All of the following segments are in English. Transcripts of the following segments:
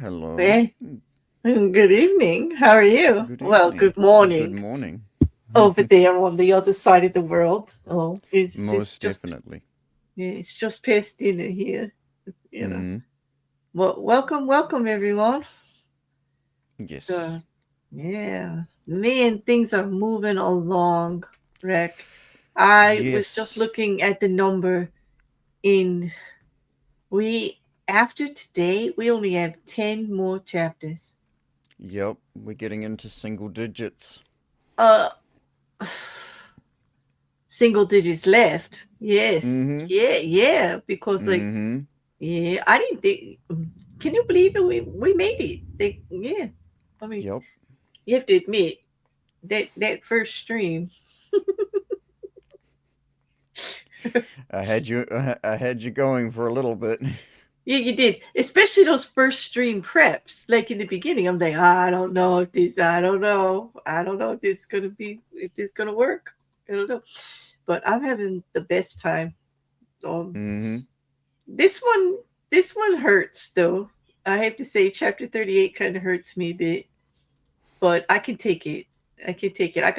Hello. Hey, good evening. How are you? Good Well, evening. good Good morning morning. over there on the other side of the world. Oh, Most definitely. it's just past dinner here, you know. Mm, Well, welcome everyone. yes. Uh, yeah, man, things are moving along, Rek. I was just Yes. looking at the number in we after today we only have 10 more chapters. Yep. We're getting into single digits. Uh single digits left. Yes. Mm-hmm. Yeah. Because Mm-hmm. yeah, I didn't think. Can you believe it? We made it. Yeah. I mean, Yep. you have to admit that first stream. I had you going for a little bit. Yeah, you did. Especially those first stream preps. Like in the beginning, I'm like, I don't know if this. I don't know. I don't know if this is gonna be. If this is gonna work. I don't know. But I'm having the best time. Um, Mm-hmm. this one. This one hurts though. I have to say, chapter 38 kind of hurts me a bit, but I can take it. I can take it. I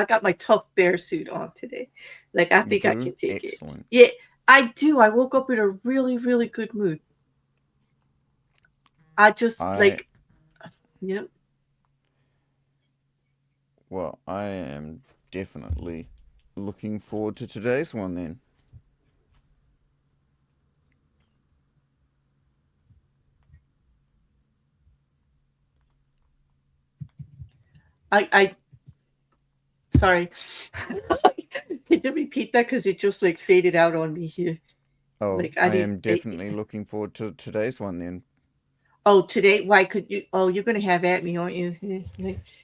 got my tough bear suit on today. Like I You think I do? can take it. Excellent. Yeah, I do. I woke up in a really good mood. I just I like yep. I am definitely looking forward to today's one then. I sorry. Can you repeat that because it just like faded out on me here? Oh, Like I I didn't. am definitely looking forward to today's one then. Oh, today? Why could you? Oh, you're gonna have at me, aren't you? It's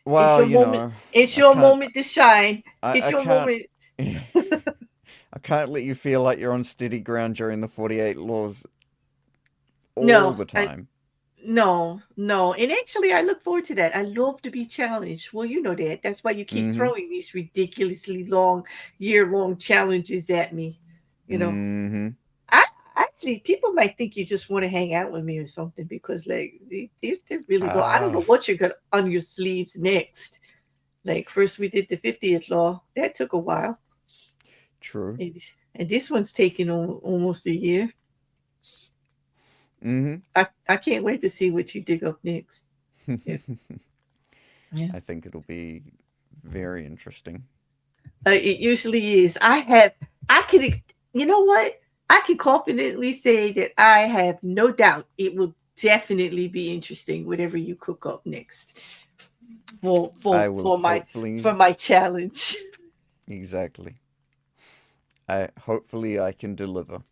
Well, your moment. It's I your can't moment to shine. It's I your can't moment. I can't let you feel like you're on steady ground during the 48 laws all No, the time. No, no. And actually, I look forward to that. I love to be challenged. Well, you know that. That's why you keep Mm-hmm. throwing these ridiculously long, year-long challenges at me. You know, Mm-hmm. I actually, people might think you just want to hang out with me or something because, like, they're really low. I don't know Ah, what you got on your sleeves next. Like, first we did the 50th law. That took a while. true. And, and this one's taking almost a year. Mm-hmm. I can't wait to see what you dig up next. Yeah. Yeah. I think it'll be very interesting. It usually is. I can, you know what? I can confidently say that I have no doubt it will definitely be interesting, whatever you cook up next for I will for hopefully my challenge. exactly. I hopefully I can deliver.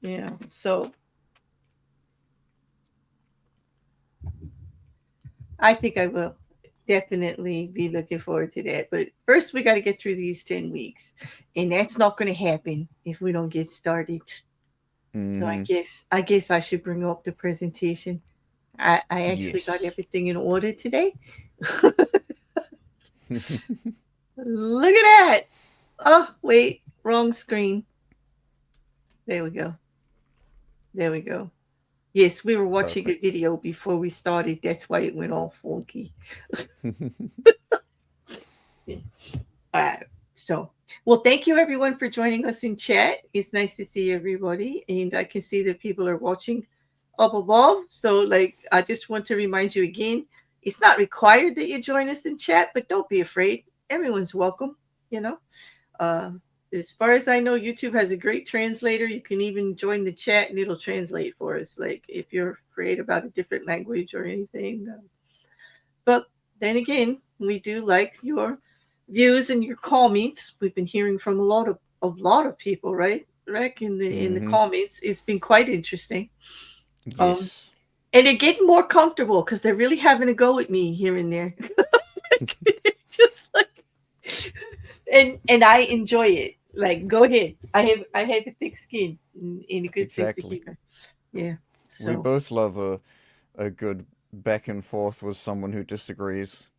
Yeah. So I think I will definitely be looking forward to that. But first, we got to get through these 10 weeks, and that's not going to happen if we don't get started. So Mm-hmm. I guess I should bring up the presentation. I actually got Yes. everything in order today. Look at that. Oh, wait, wrong screen. There we go. There we go. Yes, we were watching a Perfect. video before we started. That's why it went all funky. Yeah. All right. So, well, thank you everyone for joining us in chat. It's nice to see everybody, and I can see that people are watching up above. So, like, I just want to remind you again, it's not required that you join us in chat, but don't be afraid. Everyone's welcome. You know, uh, as far as I know, YouTube has a great translator. You can even join the chat, and it'll translate for us. Like, if you're afraid about a different language or anything, but then again, we do like your views and your comments. We've been hearing from a lot of people, right? Rek, in the Mm-hmm. comments, it's been quite interesting. Um, Yes. and they're getting more comfortable because they're really having a go at me here and there. Just like, and I enjoy it. Like, go ahead. I have a thick skin and a good sense of Exactly. humor. Yeah. We So, both love a good back and forth with someone who disagrees.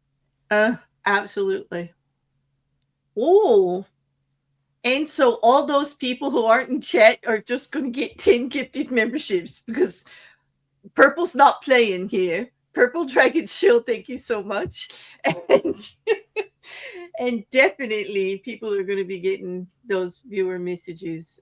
uh, absolutely. Oh, and so all those people who aren't in chat are just going to get 10 gifted memberships because Purple's not playing here. Purple Dragon Shield, thank you so much. And, and definitely people are going to be getting those viewer messages.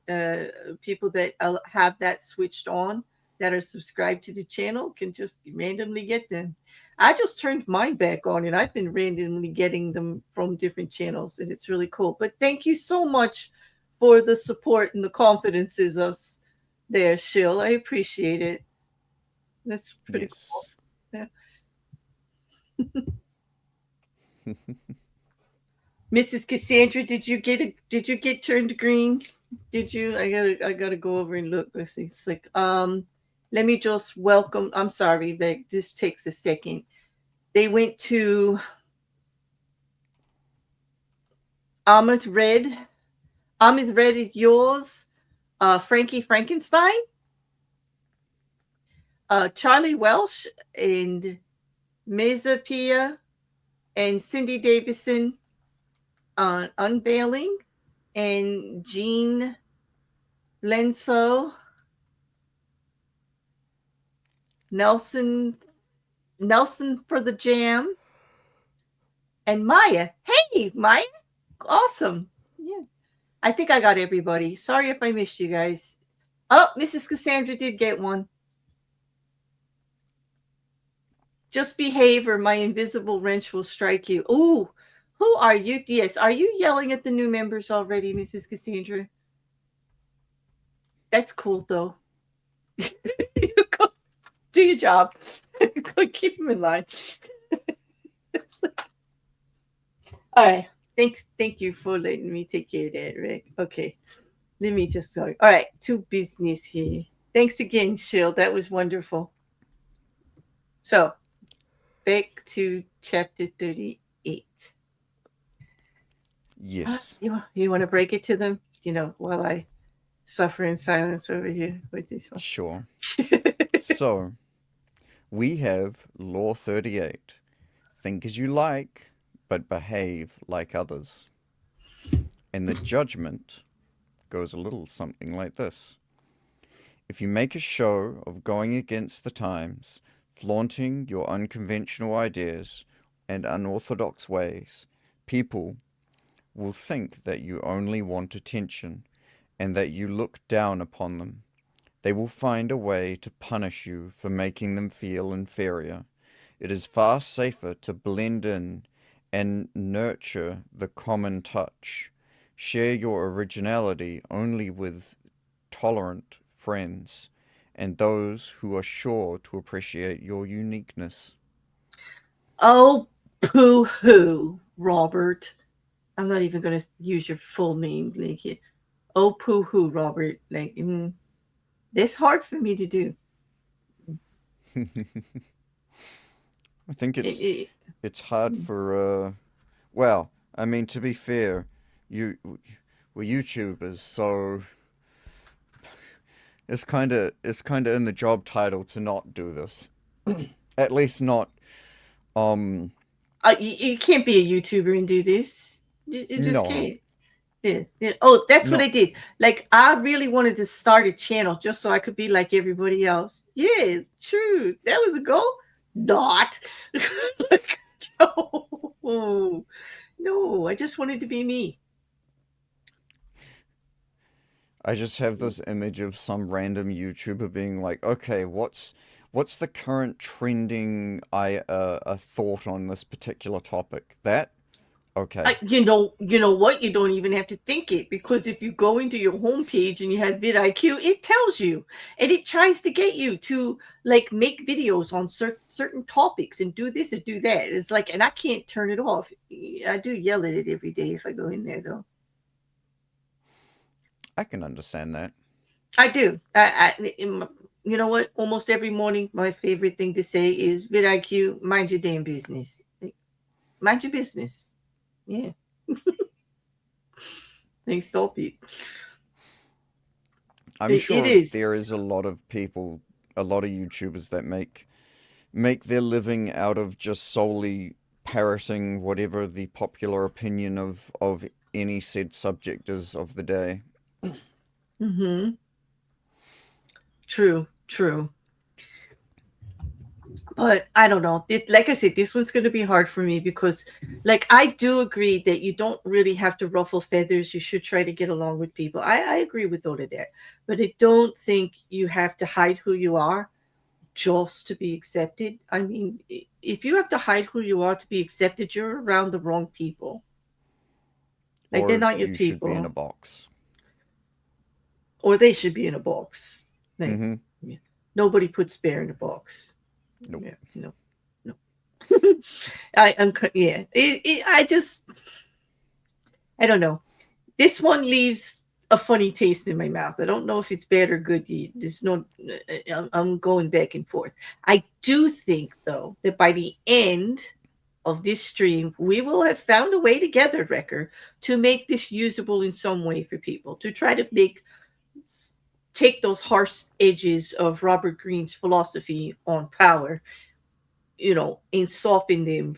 People that have that switched on, that are subscribed to the channel, can just randomly get them. I just turned mine back on and I've been randomly getting them from different channels and it's really cool. But thank you so much for the support and the confidences us there, Shill. I appreciate it. That's pretty cool. Yes. Yeah. Mrs. Cassandra, did you get turned green? Did you? I gotta go over and look. Let's see. It's like let me just welcome. I'm sorry, but this takes a second. They went to Ahmed Red. Ahmed Red is yours. Frankie Frankenstein, Charlie Welsh, and Mesa Pia, and Cindy Davison on Unveiling, and Jean Lenso, Nelson for the Jam, and Maya. Hey, Maya. Awesome. Yeah. I think I got everybody. Sorry if I missed you guys. Oh, Mrs. Cassandra did get one. Just behave or my invisible wrench will strike you. Ooh, who are you? Yes, are you yelling at the new members already, Mrs. Cassandra? That's cool, though. Do your job. Keep them in line. All right. Thank you for letting me take care of that, Rick. Okay. Let me just start. All right, to business here. Thanks again, Shill. That was wonderful. So, back to chapter 38. Yes. You want to break it to them? While I suffer in silence over here with this one. Sure. So, we have Law 38. Think as you like, but behave like others. And the judgment goes a little something like this. If you make a show of going against the times, flaunting your unconventional ideas and unorthodox ways, people will think that you only want attention and that you look down upon them. They will find a way to punish you for making them feel inferior. It is far safer to blend in and nurture the common touch. Share your originality only with tolerant friends and those who are sure to appreciate your uniqueness. Oh, pooh-hoo, Robert. I'm not even going to use your full name, like, oh, pooh-hoo, Robert. Like, that's hard for me to do. I think It, it's hard for well, I mean, to be fair, you we're YouTubers, so it's kind of in the job title to not do this. At least not you can't be a YouTuber and do this. You just no, can't. Yes. Yeah. Oh, that's what no. I did. Like, I really wanted to start a channel just so I could be like everybody else. Yeah, true. That was a goal. Not. Like, no. No, I just wanted to be me. I just have this image of some random YouTuber being like, "Okay, what's the current trending a thought on this particular topic?" That okay. You know what? You don't even have to think it, because if you go into your homepage and you have vidIQ, it tells you, and it tries to get you to like make videos on certain topics and do this and do that. It's like, and I can't turn it off. I do yell at it every day if I go in there, though. I can understand that. I do. You know what? Almost every morning, my favorite thing to say is vidIQ, mind your damn business. Like, mind your business. Yeah. Thanks, stop it. I'm It sure is. there is a lot of people, a lot of YouTubers that make their living out of just solely parroting whatever the popular opinion of any said subject is of the day. Mm-hmm. True, true. But I don't know. Like I said, this one's going to be hard for me because, like, I do agree that you don't really have to ruffle feathers. You should try to get along with people. I agree with all of that. But I don't think you have to hide who you are just to be accepted. I mean, if you have to hide who you are to be accepted, you're around the wrong people. Like, they're Or not your you should be in a people. box. Or they should be in a box. Like, Mm-hmm. yeah. Nobody puts bear in a box. Nope. Yeah, no, no. Yeah. I don't know. This one leaves a funny taste in my mouth. I don't know if it's bad or good. There's no. I'm going back and forth. I do think, though, that by the end of this stream, we will have found a way together, Rekkr, to make this usable in some way for people. To try to take those harsh edges of Robert Greene's philosophy on power, and soften them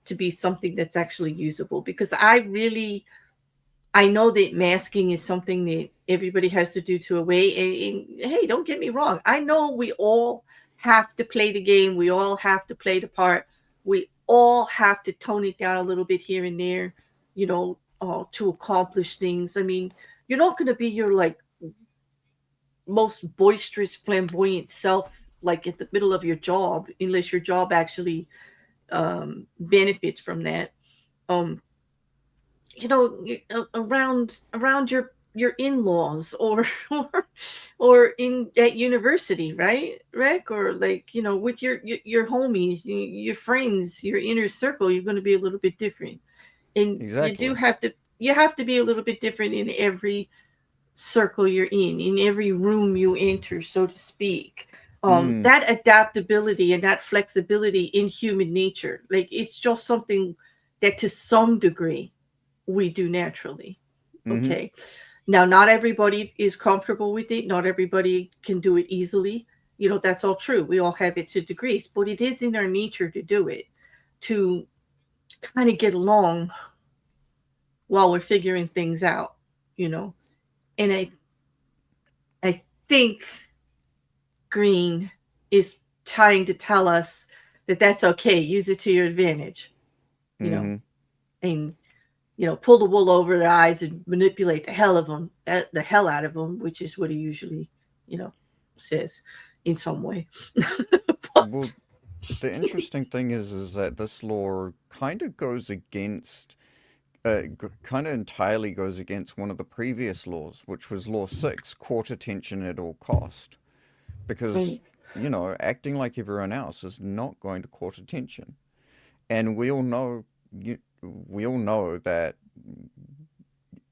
to be something that's actually usable. Because I know that masking is something that everybody has to do to a way. And hey, don't get me wrong. I know we all have to play the game. We all have to play the part. We all have to tone it down a little bit here and there, to accomplish things. I mean, you're not going to be your like most boisterous, flamboyant self like at the middle of your job, unless your job actually benefits from that. Um, around your in-laws or in at university, right, Rek? Or like, with your homies, your friends, your inner circle, you're going to be a little bit different. And Exactly. you have to be a little bit different in every circle you're in every room you enter, so to speak. Mm. That adaptability and that flexibility in human nature, like, it's just something that to some degree we do naturally. Mm-hmm. Okay. Now, not everybody is comfortable with it. Not everybody can do it easily. That's all true. We all have it to degrees, but it is in our nature to do it, to kind of get along while we're figuring things out, you know. And I think green is trying to tell us that that's okay. Use it to your advantage, you know, Mm-hmm. and pull the wool over their eyes and manipulate the hell out of them, which is what he usually, says in some way. Well, But the interesting thing is that this law kind of goes against, kind of entirely goes against one of the previous laws, which was Law 6, court attention at all cost. Because, right, acting like everyone else is not going to court attention. And we all know that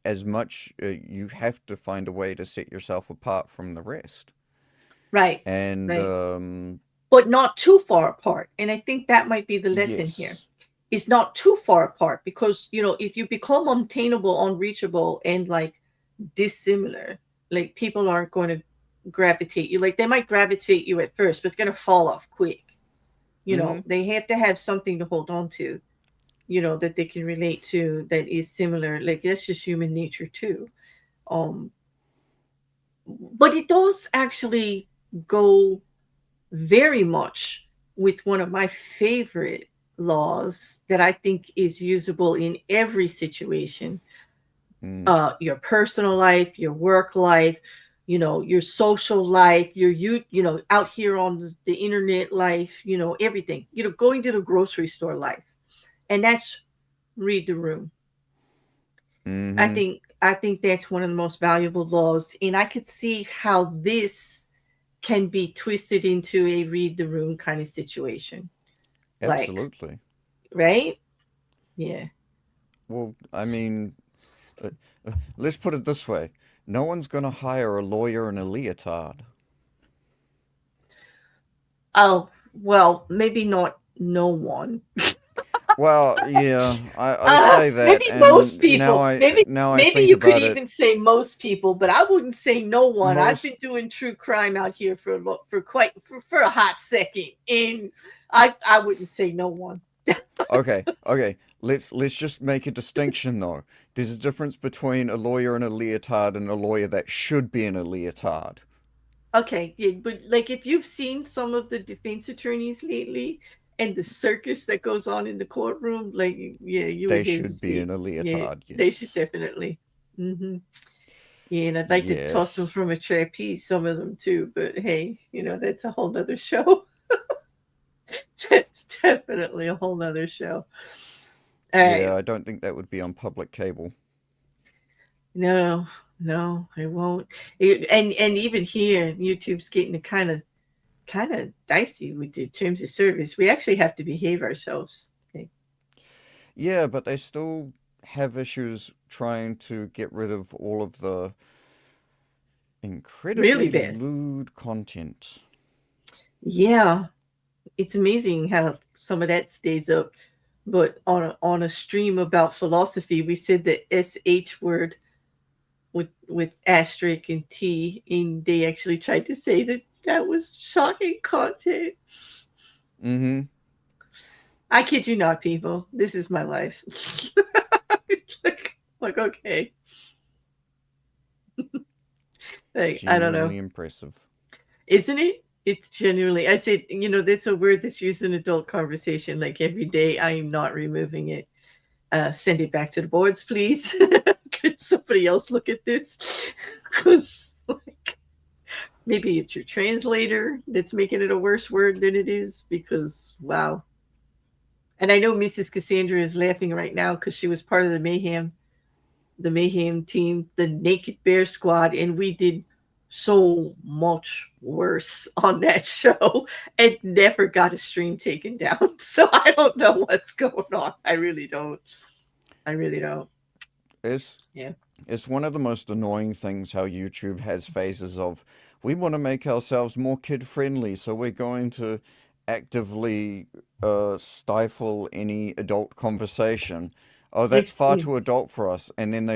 as much you have to find a way to set yourself apart from the rest. right, And right, but not too far apart. And I think that might be the lesson here. yes. It's not too far apart because if you become untainable, unreachable, and like dissimilar, like people aren't going to gravitate you. Like they might gravitate you at first, but they're going to fall off quick. Mm-hmm. They have to have something to hold on to, that they can relate to that is similar. Like that's just human nature too. Um, but it does actually go very much with one of my favorite laws that I think is usable in every situation. Mm. Your personal life, your work life, your social life, out here on the internet life, everything, going to the grocery store life. And that's read the room. I Mm-hmm. think I think that's one of the most valuable laws. And I could see how this can be twisted into a read the room kind of situation. Like, Absolutely. right? Yeah. Well, I mean, uh, let's put it this way. No one's going to hire a lawyer in a leotard. Oh, well, maybe not no one. Well, yeah, I say that, Maybe most and now people. I Maybe now I maybe think you could about it. even say most people, but I wouldn't say no one. I've Most been doing true crime out here for a hot second, and I wouldn't say no one. Okay, okay. Let's just make a distinction though. There's a difference between a lawyer in a leotard and a lawyer that should be in a leotard. Okay, yeah, but like if you've seen some of the defense attorneys lately and the circus that goes on in the courtroom, like yeah, you They would should be hesitate. in a Yeah, leotard, they should yes. definitely. Hmm. Yeah, and I'd like to toss them Yes. from a trapeze, some of them too. But hey, that's a whole nother show. That's definitely a whole nother show. All Yeah, right. I don't think that would be on public cable. No, no, I won't. And even here, YouTube's getting kind of dicey with the terms of service. We actually have to behave ourselves. Okay. Yeah, but they still have issues trying to get rid of all of the Really incredibly bad. lewd content. Yeah, it's amazing how some of that stays up. But on a stream about philosophy, we said the sh word with asterisk and t, and they actually tried to say that that was shocking content. Mm-hmm. I kid you not, people. This is my life. like okay, like I don't know, Genuinely impressive. isn't it? It's genuinely. I said, that's a word that's used in adult conversation. Like every day, I am not removing it. Send it back to the boards, please. Could somebody else look at this? Because like maybe it's your translator that's making it a worse word than it is. Because wow. And I know Mrs. Cassandra is laughing right now because she was part of the mayhem team, the Naked Bear Squad, and we did so much worse on that show and never got a stream taken down. So I don't know what's going on. I really don't. I really don't. It's Yeah. it's one of the most annoying things how YouTube has phases of we want to make ourselves more kid friendly, so we're going to actively stifle any adult conversation. oh, that's far Explain. too adult for us, and then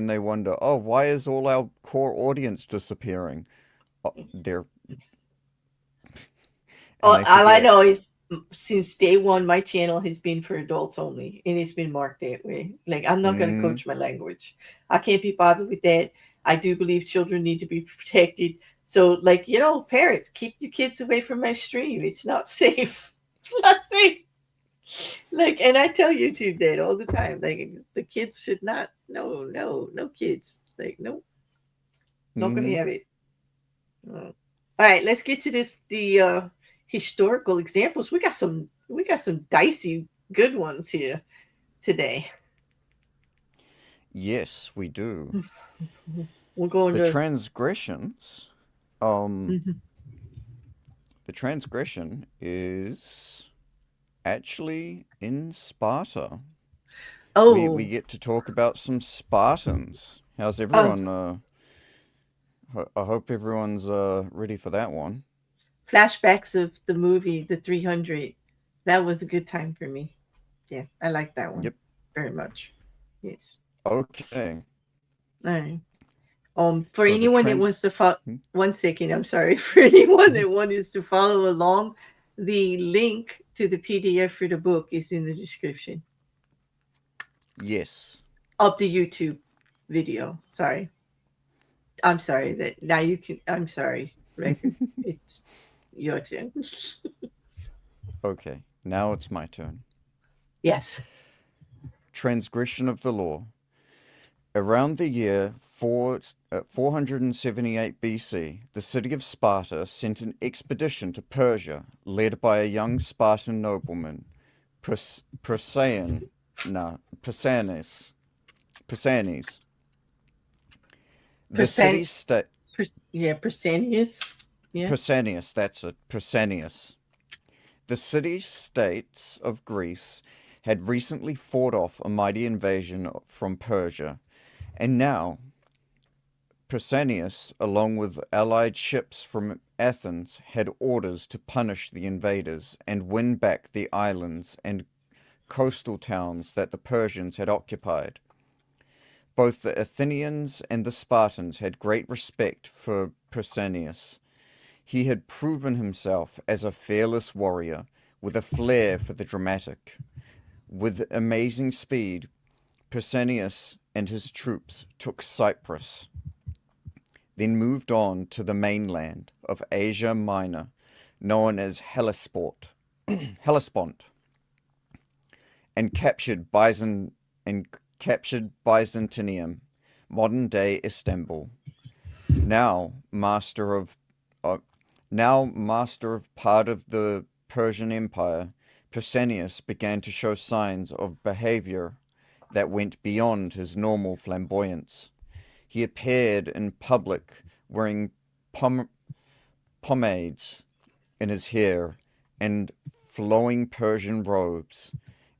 they wonder, oh, why is all our core audience disappearing? Oh, they're and Oh, they all I forget. know is since day one, my channel has been for adults only, and it's been marked that way. Like, I'm not going to Mm, coach my language. I can't be bothered with that. I do believe children need to be protected. So, like, parents, keep your kids away from my stream. It's not safe. Not safe. Like, and I tell YouTube that all the time. Like, the kids should not. No, no, no kids. Like, nope, not going to mm, have it. All right, let's get to the historical examples. We got some dicey good ones here today. yes, we do. We're going The to transgressions, um, Mhm. the transgression is actually in Sparta. We Oh, get to talk about some Spartans. How's oh, everyone? I hope everyone's ready for that one. flashbacks of the movie The 300. That was a good time for me. Yeah, I like that one Yep. very much. Yes. Okay. All right. For So the anyone that trans. wants to follow, Hmm? 1 second, I'm sorry. For anyone that wants to follow along, the link to the PDF for the book is in the description Yes. of the YouTube video. Sorry. I'm sorry that now you can. I'm sorry, Rekkr. It's your turn. Okay. Now it's my turn. Yes. Transgression of the law. Around the year 478 BC, the city of Sparta sent an expedition to Persia led by a young Spartan nobleman, Persaean, nah, Persanes. Persanes. The city Percent. state. Yeah, Percenius. Yeah. Pausanias, that's it, Pausanias. The city-states of Greece had recently fought off a mighty invasion from Persia, and now Pausanias, along with allied ships from Athens, had orders to punish the invaders and win back the islands and coastal towns that the Persians had occupied. Both the Athenians and the Spartans had great respect for Pausanias. He had proven himself as a fearless warrior with a flair for the dramatic. With amazing speed, Pausanias and his troops took Cyprus, then moved on to the mainland of Asia Minor, known as Hellespont, and captured Byzantium, modern-day Istanbul. Now master of uh, Now master of part of the Persian Empire, Pausanias began to show signs of behavior that went beyond his normal flamboyance. He appeared in public wearing pomades in his hair and flowing Persian robes,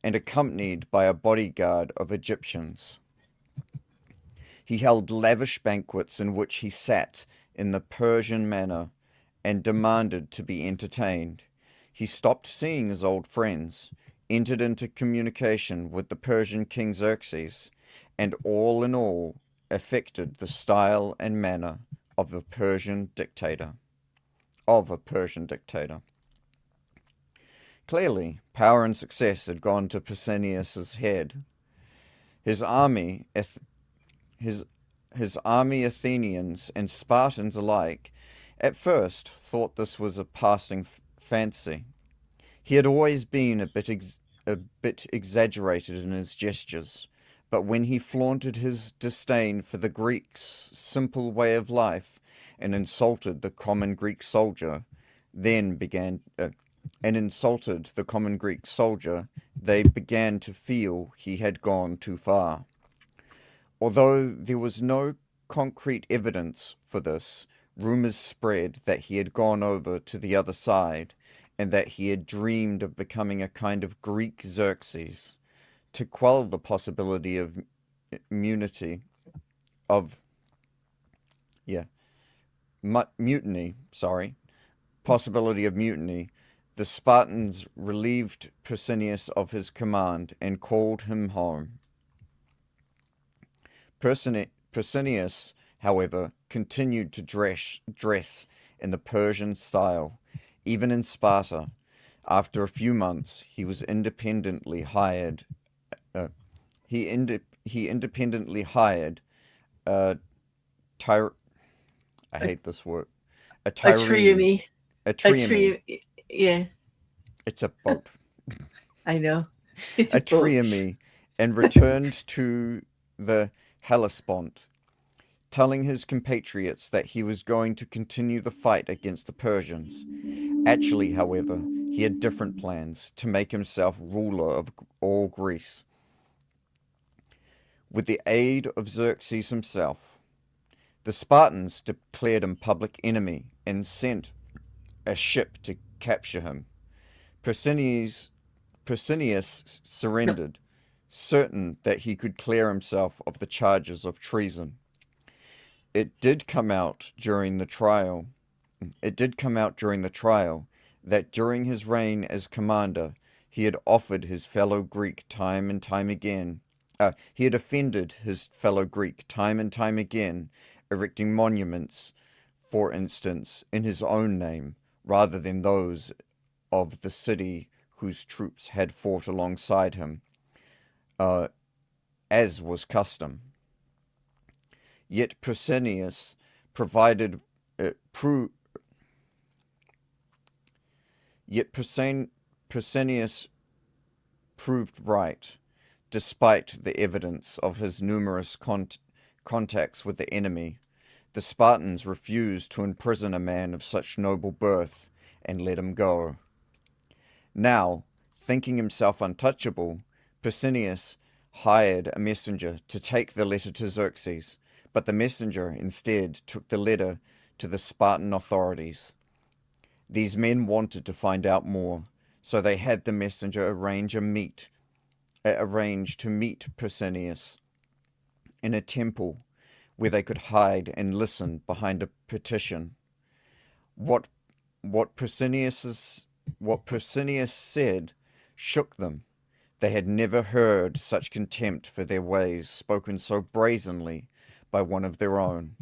and accompanied by a bodyguard of Egyptians. He held lavish banquets in which he sat in the Persian manner and demanded to be entertained. He stopped seeing his old friends, entered into communication with the Persian king Xerxes, and all in all affected the style and manner of a Persian dictator. Clearly, power and success had gone to Pausanias's head. His army, his army, Athenians and Spartans alike, at first thought this was a passing fancy. He had always been a bit exaggerated in his gestures, but when he flaunted his disdain for the Greeks' simple way of life and insulted the common Greek soldier, then began and insulted the common Greek soldier, they began to feel he had gone too far. Although there was no concrete evidence for this, rumors spread that he had gone over to the other side and that he had dreamed of becoming a kind of Greek Xerxes. To quell the possibility of immunity, of, yeah, mutiny, sorry, possibility of mutiny, the Spartans relieved Pausanias of his command and called him home. Persinius, however, continued to dress in the Persian style, even in Sparta. After a few months, he was independently hired. He independently hired a tyr. I hate this word. A A trireme. triome. A A triome. triome. Yeah, It's a boat. I know. It's a A boat. triome, and returned to the Hellespont, telling his compatriots that he was going to continue the fight against the Persians. Actually, however, he had different plans to make himself ruler of all Greece. With the aid of Xerxes himself, the Spartans declared him public enemy and sent a ship to capture him. Persinius No. surrendered, certain that he could clear himself of the charges of treason. It did come out during the trial. It did come out during the trial that during his reign as commander, he had offered his fellow Greek time and time again. He had offended his fellow Greek time and time again, erecting monuments, for instance, in his own name, rather than those of the city whose troops had fought alongside him, as was custom. Yet Persinius provided Yet Persinius proved right, despite the evidence of his numerous contacts with the enemy. The Spartans refused to imprison a man of such noble birth and let him go. Now, thinking himself untouchable, Persinius hired a messenger to take the letter to Xerxes, but the messenger instead took the letter to the Spartan authorities. These men wanted to find out more, so they had the messenger arrange to meet Persinius in a temple where they could hide and listen behind a petition. What Persinius said shook them. They had never heard such contempt for their ways spoken so brazenly by one of their own,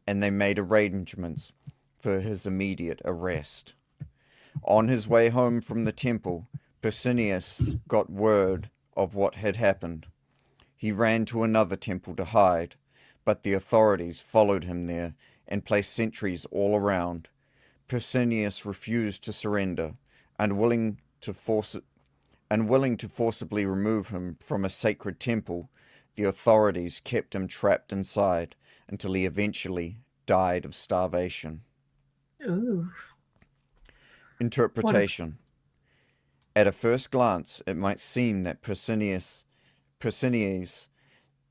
and they made arrangements for his immediate arrest. On his way home from the temple, Persinius got word of what had happened. He ran to another temple to hide, but the authorities followed him there and placed sentries all around. Persinius refused to surrender, unwilling to forcibly remove him from a sacred temple. The authorities kept him trapped inside until he eventually died of starvation. Ooh. Interpretation. At a first glance, it might seem that Persinius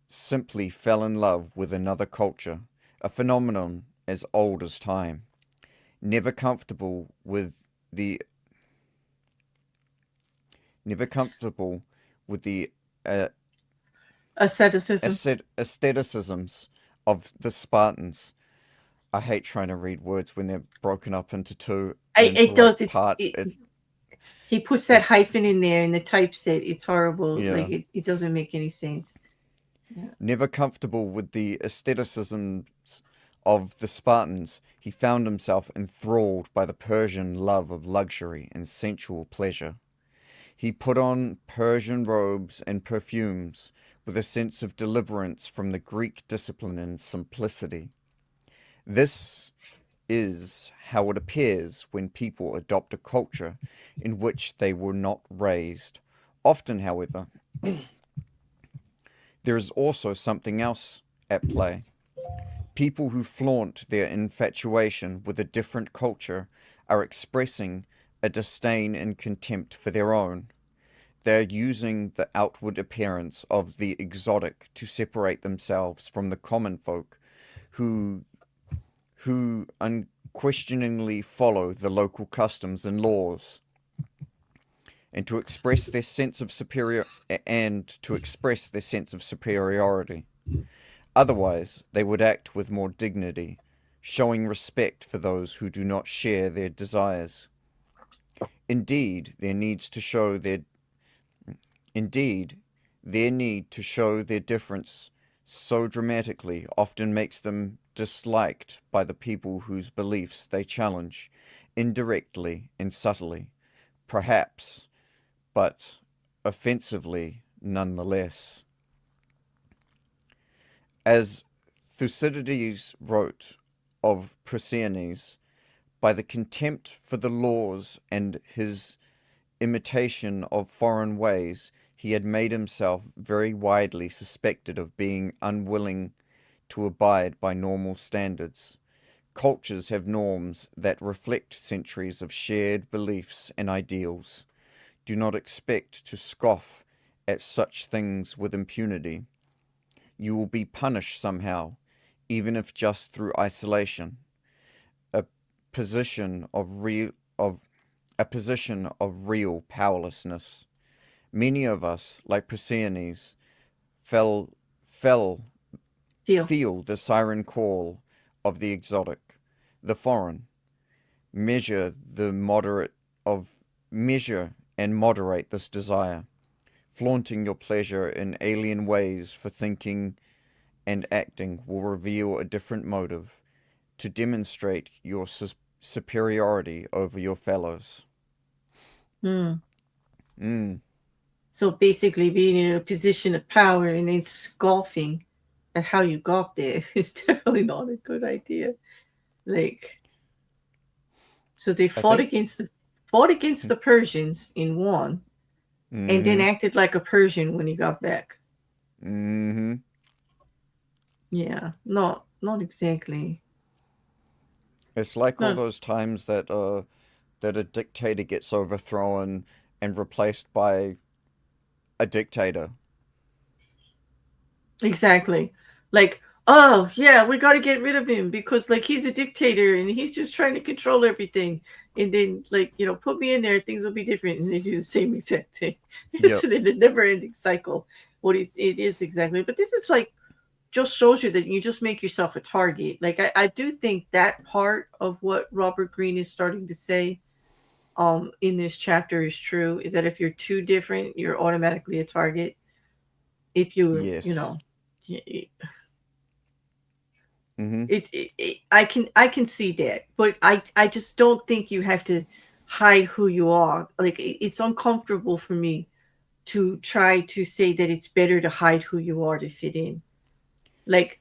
simply fell in love with another culture, a phenomenon as old as time. Never comfortable with the Asceticism. aestheticisms of the Spartans. I hate trying to read words when they're broken up into two. It does. Parts. He puts that hyphen in there in the typeset. It's horrible. Yeah. Like it doesn't make any sense. Yeah. Never comfortable with the aestheticisms of the Spartans, he found himself enthralled by the Persian love of luxury and sensual pleasure. He put on Persian robes and perfumes with a sense of deliverance from the Greek discipline and simplicity. This is how it appears when people adopt a culture in which they were not raised. Often, however, there is also something else at play. People who flaunt their infatuation with a different culture are expressing a disdain and contempt for their own. They are using the outward appearance of the exotic to separate themselves from the common folk who unquestioningly follow the local customs and laws, and to express their sense of superiority. Otherwise, they would act with more dignity, showing respect for those who do not share their desires. Indeed, their need to show their difference so dramatically often makes them disliked by the people whose beliefs they challenge, indirectly and subtly, perhaps, but offensively nonetheless. As Thucydides wrote of Proserpines, by the contempt for the laws and his imitation of foreign ways, he had made himself very widely suspected of being unwilling to abide by normal standards. Cultures have norms that reflect centuries of shared beliefs and ideals. Do not expect to scoff at such things with impunity. You will be punished somehow, even if just through isolation. A position of real powerlessness. Many of us, like Proserpines, fell, fell, Feel. feel the siren call of the exotic, the foreign. Measure the moderate of measure and moderate this desire, flaunting your pleasure in alien ways for thinking and acting will reveal a different motive to demonstrate your superiority over your fellows. Hmm. Mm, So basically, being in a position of power and then scoffing at how you got there is definitely not a good idea. Like, so they I think. fought against the Persians in one, and then Mm-hmm. acted like a Persian when he got back. Mm-hmm. Yeah, not exactly. It's like all Not those times that a dictator gets overthrown and replaced by a dictator. exactly. Like, oh yeah, we got to get rid of him because like he's a dictator and he's just trying to control everything. And then like put me in there, things will be different, and they do the same exact thing. It's Yep. a never-ending cycle. It is exactly. But this is like just shows you that you just make yourself a target. Like I do think that part of what Robert Greene is starting to say in this chapter is true, that if you're too different, you're automatically a target. If you're, Yes. it, Mm-hmm. I can see that, but I just don't think you have to hide who you are. Like it's uncomfortable for me to try to say that it's better to hide who you are to fit in. Like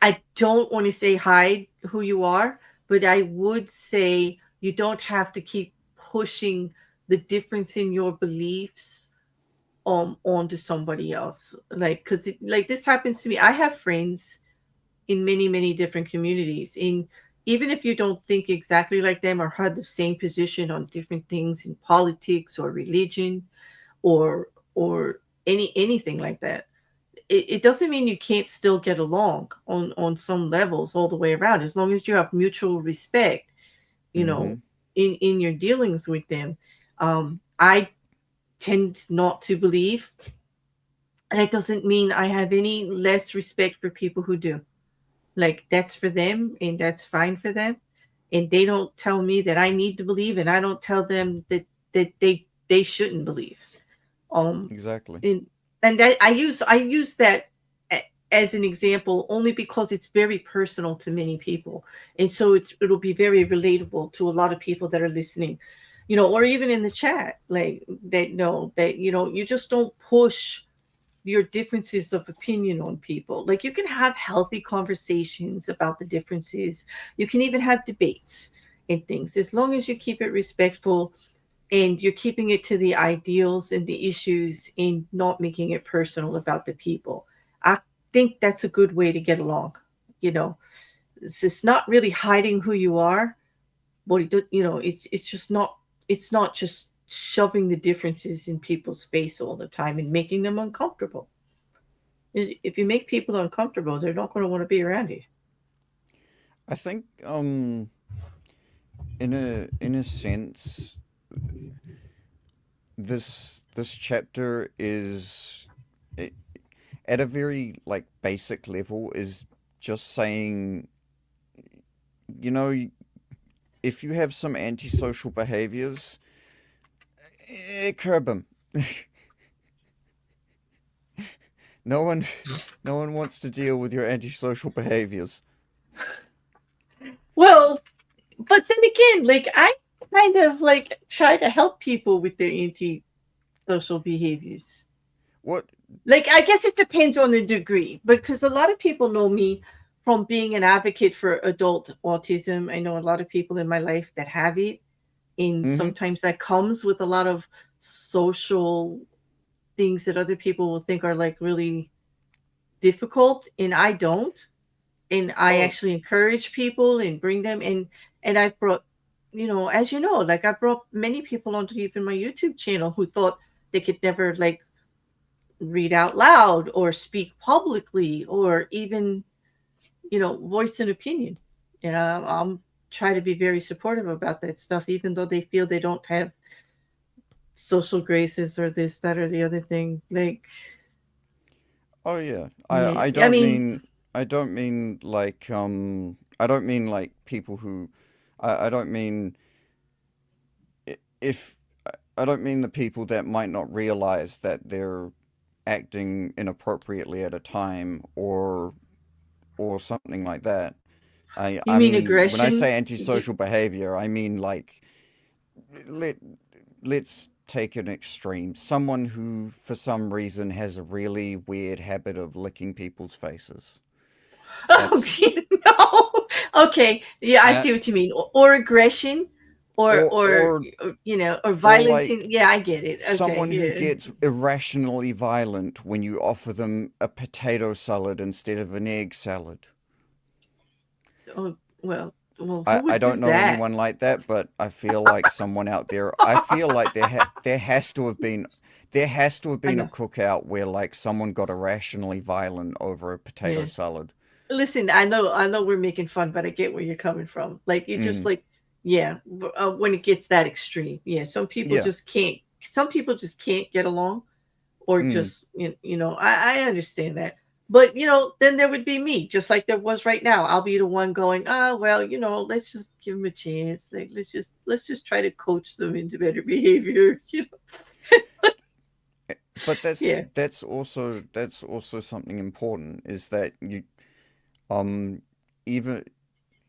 I don't want to say hide who you are, but I would say you don't have to keep pushing the difference in your beliefs onto somebody else. Like because like this happens to me. I have friends in many different communities. And even if you don't think exactly like them or have the same position on different things in politics or religion or anything like that, it doesn't mean you can't still get along on some levels all the way around, as long as you have mutual respect, you Mm-hmm. know, in your dealings with them. I tend not to believe, and it doesn't mean I have any less respect for people who do. Like that's for them and that's fine for them. And they don't tell me that I need to believe, and I don't tell them that they shouldn't believe. Um Exactly. and I use that as an example only because it's very personal to many people. And so it'll be very relatable to a lot of people that are listening, or even in the chat, like that know that you just don't push your differences of opinion on people. Like you can have healthy conversations about the differences. You can even have debates and things as long as you keep it respectful and you're keeping it to the ideals and the issues and not making it personal about the people. I think that's a good way to get along. You know, it's just not really hiding who you are, but it's just not. It's not just shoving the differences in people's face all the time and making them uncomfortable. If you make people uncomfortable, they're not going to want to be around you. I think in a sense this chapter is at a very like basic level is just saying, you know, if you have some antisocial behaviors, curb them. No one, no one wants to deal with your antisocial behaviors. Well, but then again, like I kind of like try to help people with their anti-social behaviors. What? Like I guess it depends on the degree, because a lot of people know me from being an advocate for adult autism. I know a lot of people in my life that have it, and Mm-hmm. sometimes that comes with a lot of social things that other people will think are like really difficult, and I don't. And I Oh, actually encourage people and bring them in. And I brought, as you know, like I brought many people onto even my YouTube channel who thought they could never like read out loud or speak publicly or even, voice an opinion. And I'm try to be very supportive about that stuff, even though they feel they don't have social graces or this, that, or the other thing. Like, oh yeah. yeah, I I don't mean, mean I don't mean like I don't mean like people who I don't mean if I don't mean the people that might not realize that they're acting inappropriately at a time or something like that. you I mean mean when I aggression? say antisocial behavior, I mean like let let's take an extreme. Someone who for some reason has a really weird habit of licking people's faces. Oh, That's no. Okay. Yeah, I uh, see what you mean. Or aggression or or or or or violent. like Yeah, I get it. Okay. someone who Yeah. gets irrationally violent when you offer them a potato salad instead of an egg salad. Oh, well, who I would do don't know that? anyone like that, but I feel like someone out there. I feel like there has to have been I a know. cookout where like someone got irrationally violent over a potato Yeah. salad. Listen, I know we're making fun, but I get where you're coming from. Like you just Mm, like, yeah, when it gets that extreme. Yeah, yeah. some people just can't get along, or Mm, just I understand that. But then there would be me, just like there was right now. I'll be the one going, well, let's just give them a chance. Like let's just try to coach them into better behavior. but Yeah. that's also something important is that um even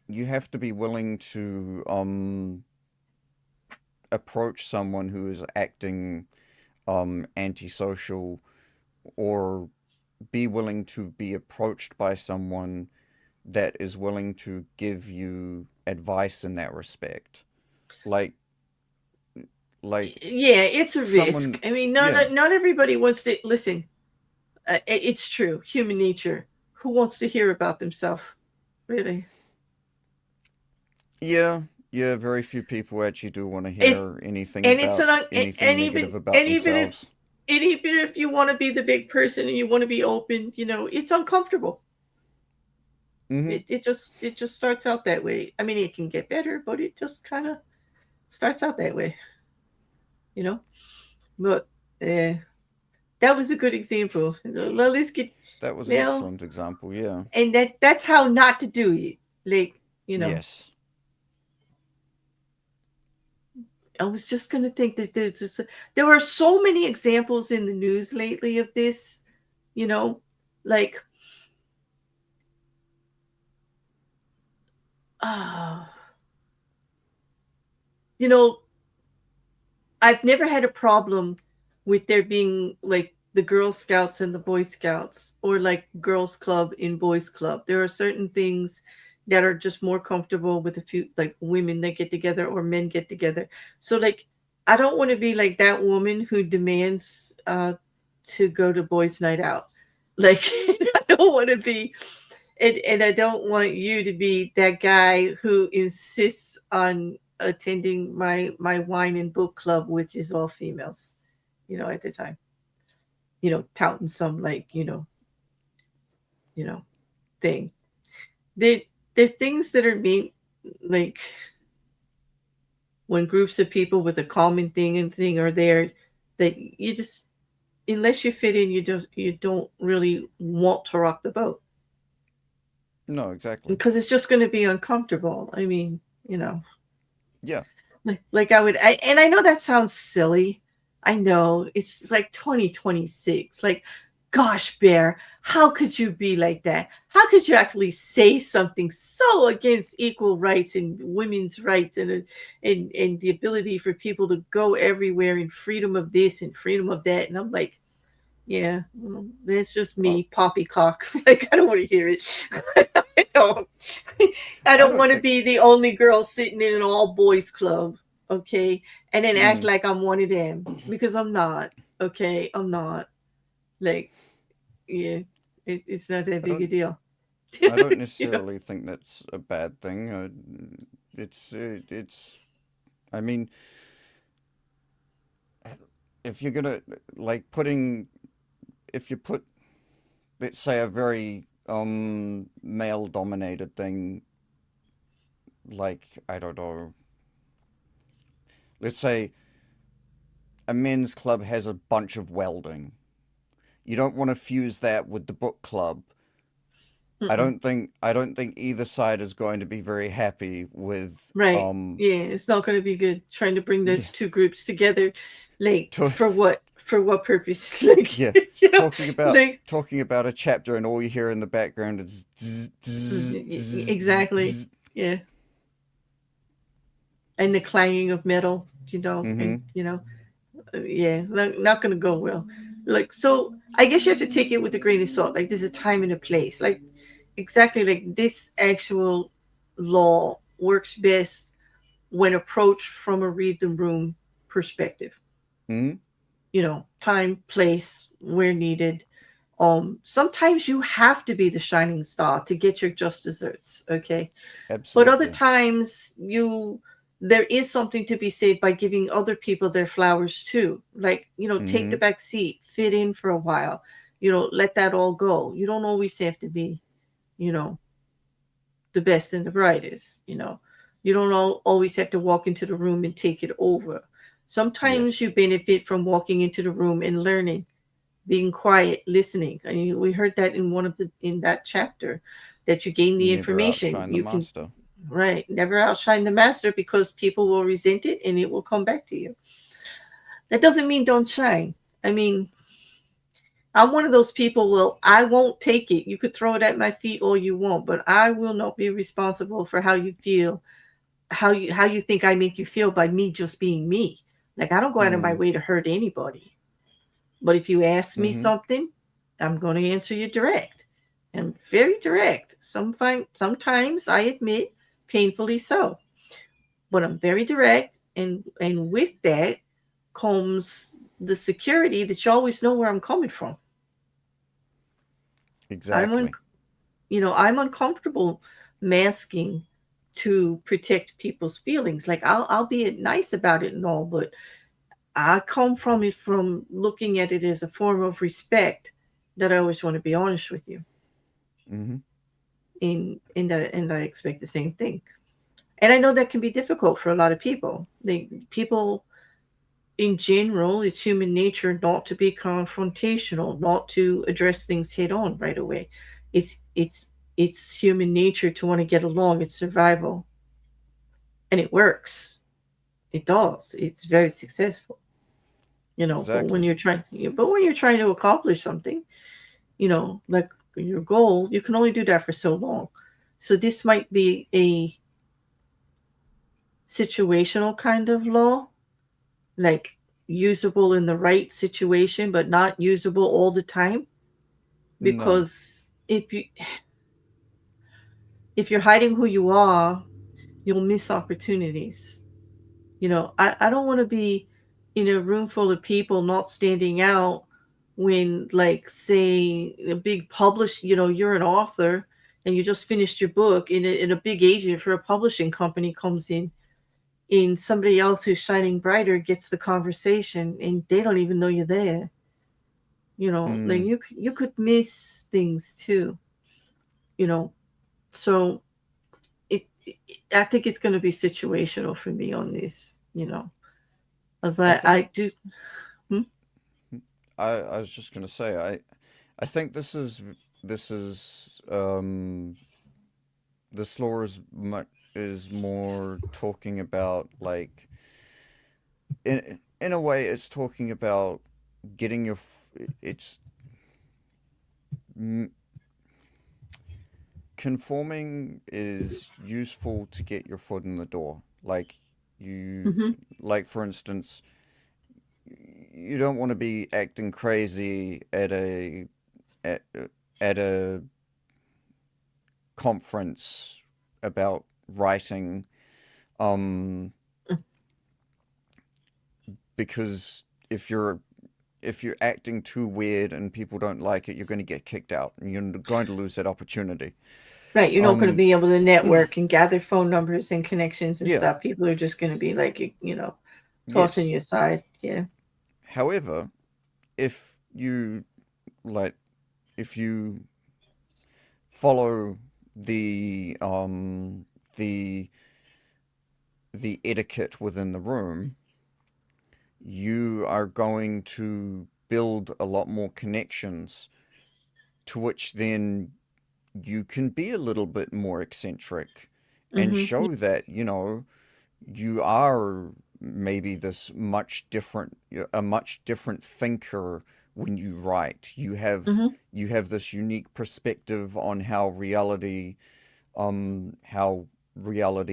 you have to be willing to approach someone who is acting antisocial or be willing to be approached by someone that is willing to give you advice in that respect. Like like Yeah, it's a risk. someone I mean, yeah. not everybody wants to listen. It's true, human nature. Who wants to hear about themselves? Really? Yeah, yeah, very few people actually do want to It hear anything and it's about an un- anything negative about and even if themselves. and even if you want to be the big person and you want to be open, it's uncomfortable. Mhm. It just starts out that way. I mean, it can get better, but it just kind of starts out that way, you know. But uh, that was a good example. Let's get That was an now, excellent example, yeah. and that's how not to do it. Like you know, Yes. I was just gonna think that there are so many examples in the news lately of this. You know, like uh, you know, I've never had a problem with there being like the Girl Scouts and the Boy Scouts, or like Girls Club in Boys Club. There are certain things that are just more comfortable with a few like women that get together or men get together. So like I don't want to be like that woman who demands to go to boys night out. Like I don't want to be, and I don't want you to be that guy who insists on attending my wine and book club, which is all females. At the time, touting some like you know thing. There, there's things that are mean, like when groups of people with a common thing are there, that you just, unless you fit in, you don't really want to rock the boat, No, exactly. because it's just going to be uncomfortable. I mean, Yeah. like and I know that sounds silly. I know it's like 2026. Like gosh, Bear, how could you be like that? How could you actually say something so against equal rights and women's rights and the ability for people to go everywhere and freedom of this and freedom of that? And I'm like, yeah, well, that's just Well, me, poppycock. Like, I don't want to hear it. I don't. I I don't don't want to think. be the only girl sitting in an all boys club, okay? And then act Mm, like I'm one of them because I'm not, okay? I'm not. Like, yeah, it's not that I big a don't. deal. I don't You know? necessarily think that's a bad thing. It's. I mean, if you're gonna like putting, if you put, let's say, a very male dominated thing, like I don't know, let's say a men's club has a bunch of welding. You don't want to fuse that with the book club. Mm-mm. I don't think either side is going to be very happy with Right. Yeah, it's not going to be good trying to bring yeah those two groups together. Like, to, for what? For what purpose? Like, yeah you know, talking about like, a chapter and all you hear in the background is zzz, zzz, zzz, zzz, exactly. zzz. Yeah. And the clanging of metal, and, Mhm. yeah, it's not going to go well. Like, so I guess you have to take it with a grain of salt. Like, there's a time and a place. Like, exactly, like this actual law works best when approached from a read the room perspective. Mhm. Time, place, where needed. Sometimes you have to be the shining star to get your just desserts, okay? But other Absolutely. times there is something to be said by giving other people their flowers too. Like, take the Mhm. back seat, fit in for a while, let that all go. You don't always have to be, you know, the best and the brightest. You don't always have to walk into the room and take it over. Sometimes Yes. you benefit from walking into the room and learning, being quiet, listening. I mean, we heard that in that chapter, that you gain You the never information. outshine the You can, master. right, never outshine the master, because people will resent it and it will come back to you. That doesn't mean don't shine. I mean, I'm one of those people. Well, I won't take it. You could throw it at my feet all you want, but I will not be responsible for how you feel, how you think I make you feel by me just being me. Like, I don't go out of my Mm. way to hurt anybody. But if you ask me Mhm. something, I'm going to answer you direct. And very direct. Sometimes I admit, painfully so. But I'm very direct, and with that comes the security that you always know where I'm coming from. I'm un, Exactly. I'm uncomfortable masking to protect people's feelings. Like, I'll be nice about it and all, but I come from it from looking at it as a form of respect, that I always want to be honest with you. Mhm. And I expect the same thing. And I know that can be difficult for a lot of people. People in general, it's human nature not to be confrontational, not to address things head on right away. It's human nature to want to get along. It's survival, and it works. It does. It's very successful. But when Exactly. you're trying to accomplish something, like your goal, you can only do that for so long. So this might be a situational kind of law, like usable in the right situation, but not usable all the time. No. Because if you're hiding who you are, you'll miss opportunities. I don't want to be in a room full of people not standing out when, like, say, a big you're an author and you just finished your book, and a big agent for a publishing company comes in, and somebody else who's shining brighter gets the conversation and they don't even know you're there. Like, Mm. you could miss things too. You know, so I think it's going to be situational for me on this. As I I think do. Hmm? I was just gonna say I think this is this law is more talking about like in a way it's talking about getting your it's conforming is useful to get your foot in the door. Like you, Mm-hmm. like for instance, you don't want to be acting crazy at, at a conference about writing, um, because if you're acting too weird and people don't like it, you're going to get kicked out and you're going to lose that opportunity. Right. You're not going to Um, be able to network and gather phone numbers and connections and yeah, stuff. People are just going to be like, tossing yes. you aside. Yeah. However, if you like, if you follow the um the the etiquette within the room, you are going to build a lot more connections, to which then you can be a little bit more eccentric and Mm-hmm. show that, you are maybe this much different thinker when you write. Mm-hmm. You have this unique perspective on how reality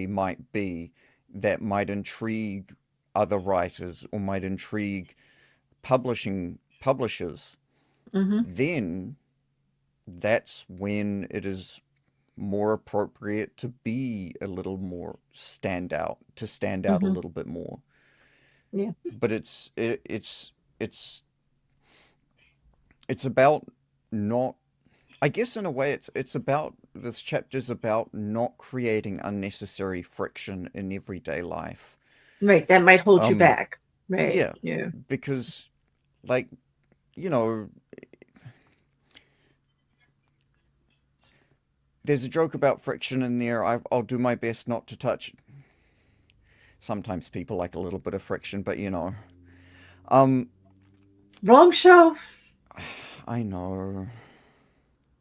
might be, that might intrigue other writers or might intrigue publishers. Mm-hmm. Then that's when it is more appropriate to be a little more stand out a Mm-hmm. little bit more. Yeah. But it's it's about not, I guess in a way it's about, this chapter's about not creating unnecessary friction in everyday life. Right. That might hold you Um back. Right. yeah, Yeah. because like, you know, there's a joke about friction in there. I'll do my best not to touch. Sometimes people like a little bit of friction, but um Wrong show. I know.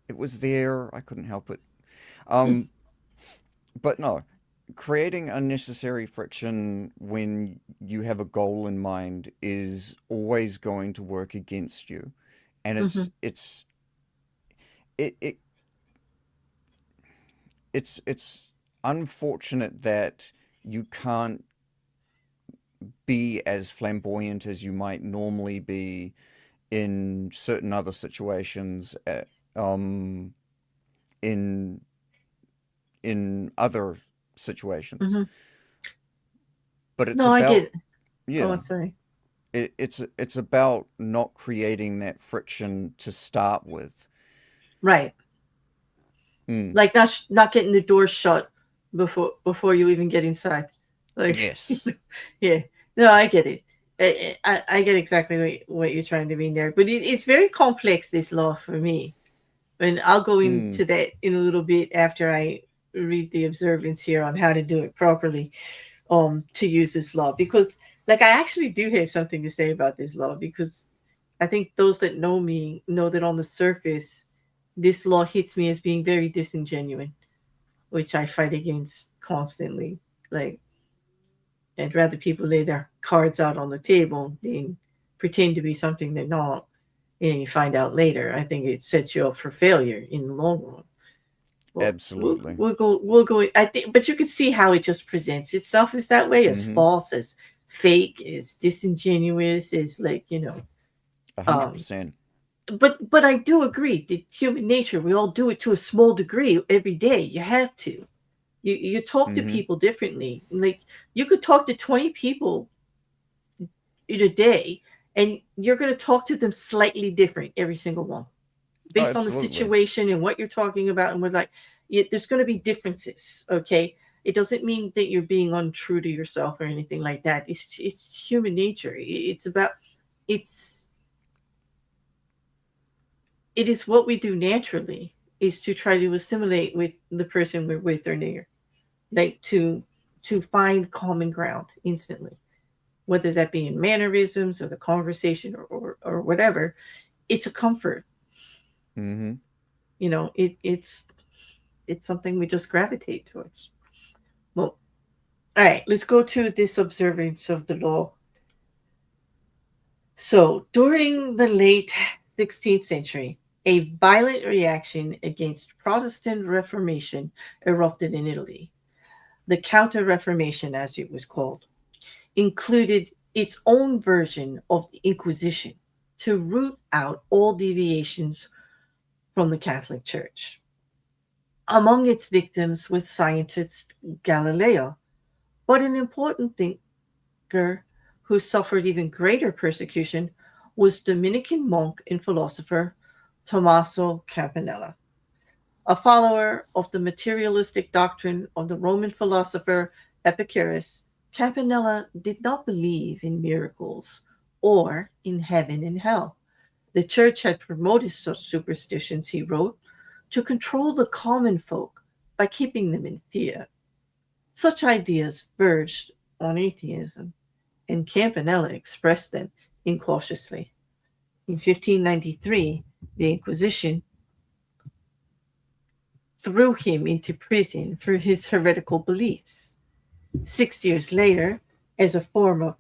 It was there. I couldn't help it. Um, but no, creating unnecessary friction when you have a goal in mind is always going to work against you, and Mm-hmm. it, it it's unfortunate that you can't be as flamboyant as you might normally be in certain other situations, um in other situations. Mm-hmm. But it's No, I get about, it. Oh, yeah, sorry. it's about not creating that friction to start with. Right. Mm, Like not getting the door shut before you even get inside. Like, yes. yeah. No, I get it. I get exactly what you're trying to mean there, but it's very complex, this law, for me. And I'll go Mm, into that in a little bit after I read the observance here on how to do it properly, to use this law, because like I actually do have something to say about this law, because I think those that know me know that on the surface this law hits me as being very disingenuous, which I fight against constantly. Like, I'd rather people lay their cards out on the table than pretend to be something they're not, and you find out later. I think it sets you up for failure in the long run. Well, we'll, absolutely. we'll go. We'll go. I think, but you can see how it just presents itself as that way, as Mm-hmm. false, as fake, as disingenuous, as like A hundred Um, percent. but I do agree that human nature, we all do it to a small degree every day. You have to. You talk to Mm-hmm. people differently. Like, you could talk to 20 people in a day, and you're going to talk to them slightly different, every single one, Oh, based on the absolutely. situation and what you're talking about. And we're like, there's going to be differences. Okay. It doesn't mean that you're being untrue to yourself or anything like that. It's human nature. It's about, it's it is what we do naturally, is to try to assimilate with the person we're with or near, like to find common ground instantly, whether that be in mannerisms or the conversation, or whatever. It's a comfort. Mm-hmm. It's something we just gravitate towards. Well, all right, let's go to this observance of the law. So during the late 16th century, A violent reaction against Protestant Reformation erupted in Italy. The Counter Reformation, as it was called, included its own version of the Inquisition to root out all deviations from the Catholic Church. Among its victims was scientist Galileo, but an important thinker who suffered even greater persecution was Dominican monk and philosopher Tommaso Campanella. A follower of the materialistic doctrine of the Roman philosopher Epicurus, Campanella did not believe in miracles or in heaven and hell. The church had promoted such superstitions, he wrote, to control the common folk by keeping them in fear. Such ideas verged on atheism, and Campanella expressed them incautiously. In 1593, the Inquisition threw him into prison for his heretical beliefs. 6 years later, as a form of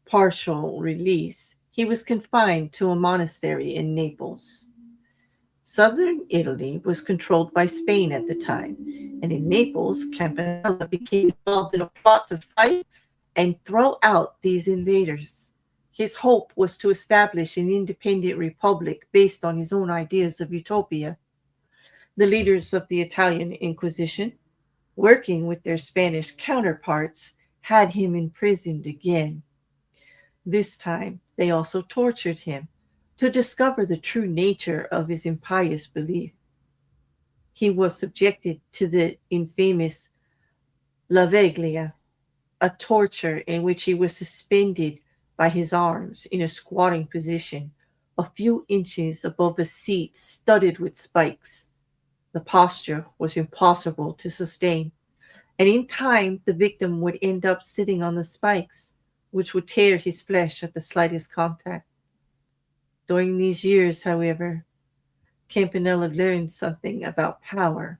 partial release, he was confined to a monastery in Naples. Southern Italy was controlled by Spain at the time, and in Naples, Campanella became involved in a plot to fight and throw out these invaders. His hope was to establish an independent republic based on his own ideas of utopia. The leaders of the Italian Inquisition, working with their Spanish counterparts, had him imprisoned again. This time, they also tortured him to discover the true nature of his impious belief. He was subjected to the infamous La Veglia, a torture in which he was suspended by his arms in a squatting position a few inches above a seat studded with spikes. The posture was impossible to sustain, and in time the victim would end up sitting on the spikes, which would tear his flesh at the slightest contact. During these years, however, Campanella learned something about power.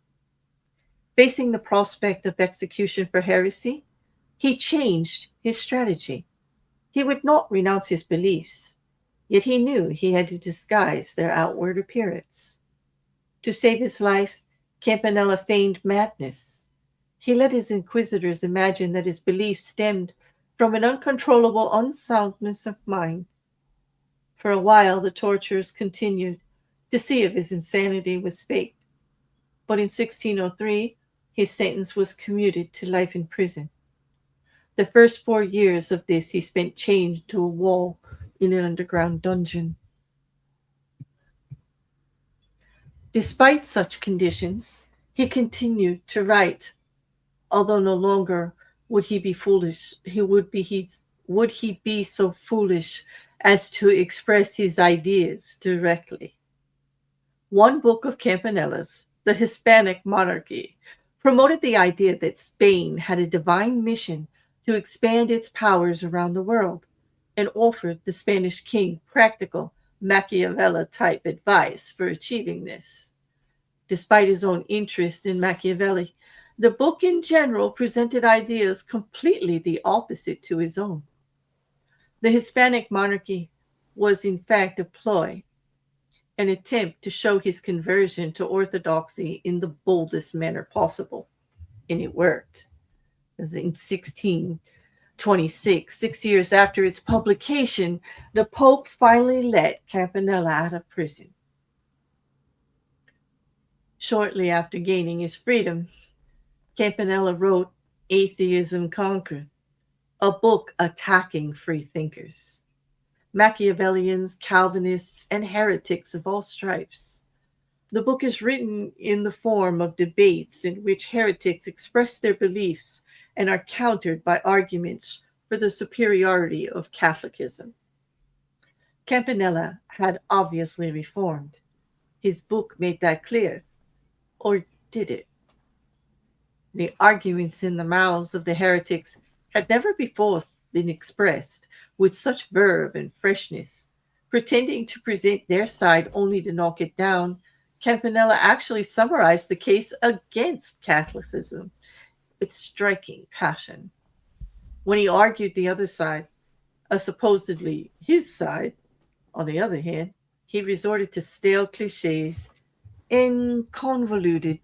Facing the prospect of execution for heresy, he changed his strategy. He would not renounce his beliefs, yet he knew he had to disguise their outward appearance. To save his life, Campanella feigned madness. He let his inquisitors imagine that his beliefs stemmed from an uncontrollable unsoundness of mind. For a while, the torturers continued to see if his insanity was faked. But in 1603, his sentence was commuted to life in prison. The first 4 years of this he spent chained to a wall in an underground dungeon. Despite such conditions, he continued to write, although no longer would he be foolish. Would he be so foolish as to express his ideas directly? One book of Campanella's, The Hispanic Monarchy, promoted the idea that Spain had a divine mission to expand its powers around the world, and offered the Spanish king practical Machiavelli-type advice for achieving this. Despite his own interest in Machiavelli, the book in general presented ideas completely the opposite to his own. The Hispanic monarchy was in fact a ploy, an attempt to show his conversion to orthodoxy in the boldest manner possible. And it worked. In 1626, 6 years after its publication, the Pope finally let Campanella out of prison. Shortly after gaining his freedom, Campanella wrote Atheism Conquered, a book attacking free thinkers, Machiavellians, Calvinists, and heretics of all stripes. The book is written in the form of debates in which heretics express their beliefs and are countered by arguments for the superiority of Catholicism. Campanella had obviously reformed. His book made that clear. Or did it? The arguments in the mouths of the heretics had never before been expressed with such verve and freshness. Pretending to present their side only to knock it down, Campanella actually summarized the case against Catholicism with striking passion. When he argued the other side, supposedly his side, on the other hand, he resorted to stale cliches and convoluted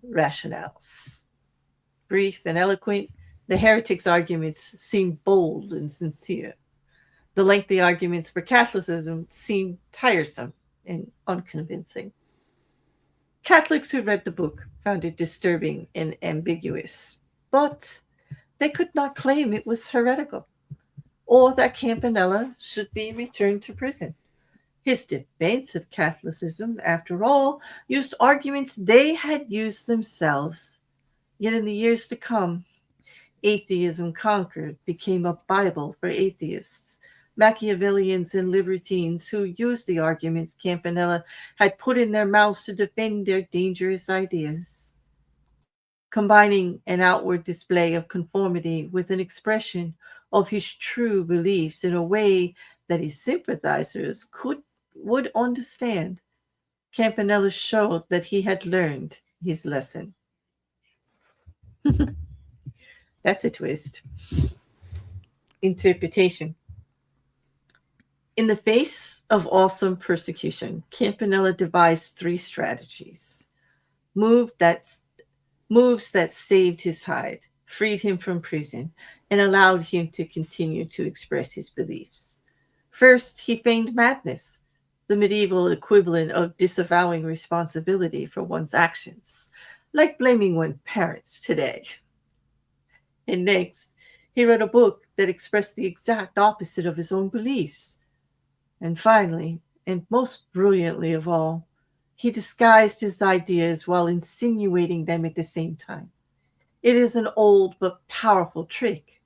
rationales. Brief and eloquent, the heretics' arguments seemed bold and sincere. The lengthy arguments for Catholicism seemed tiresome and unconvincing. Catholics who read the book found it disturbing and ambiguous, but they could not claim it was heretical or that Campanella should be returned to prison. His defense of Catholicism, after all, used arguments they had used themselves. Yet in the years to come, atheism conquered, became a Bible for atheists. Machiavellians and libertines who used the arguments Campanella had put in their mouths to defend their dangerous ideas. Combining an outward display of conformity with an expression of his true beliefs in a way that his sympathizers would understand, Campanella showed that he had learned his lesson. That's a twist. Interpretation. In the face of awesome persecution, Campanella devised 3 strategies. Moves that saved his hide, freed him from prison, and allowed him to continue to express his beliefs. First, he feigned madness, the medieval equivalent of disavowing responsibility for one's actions, like blaming one's parents today. And next, he wrote a book that expressed the exact opposite of his own beliefs. And finally, and most brilliantly of all, he disguised his ideas while insinuating them at the same time. It is an old but powerful trick.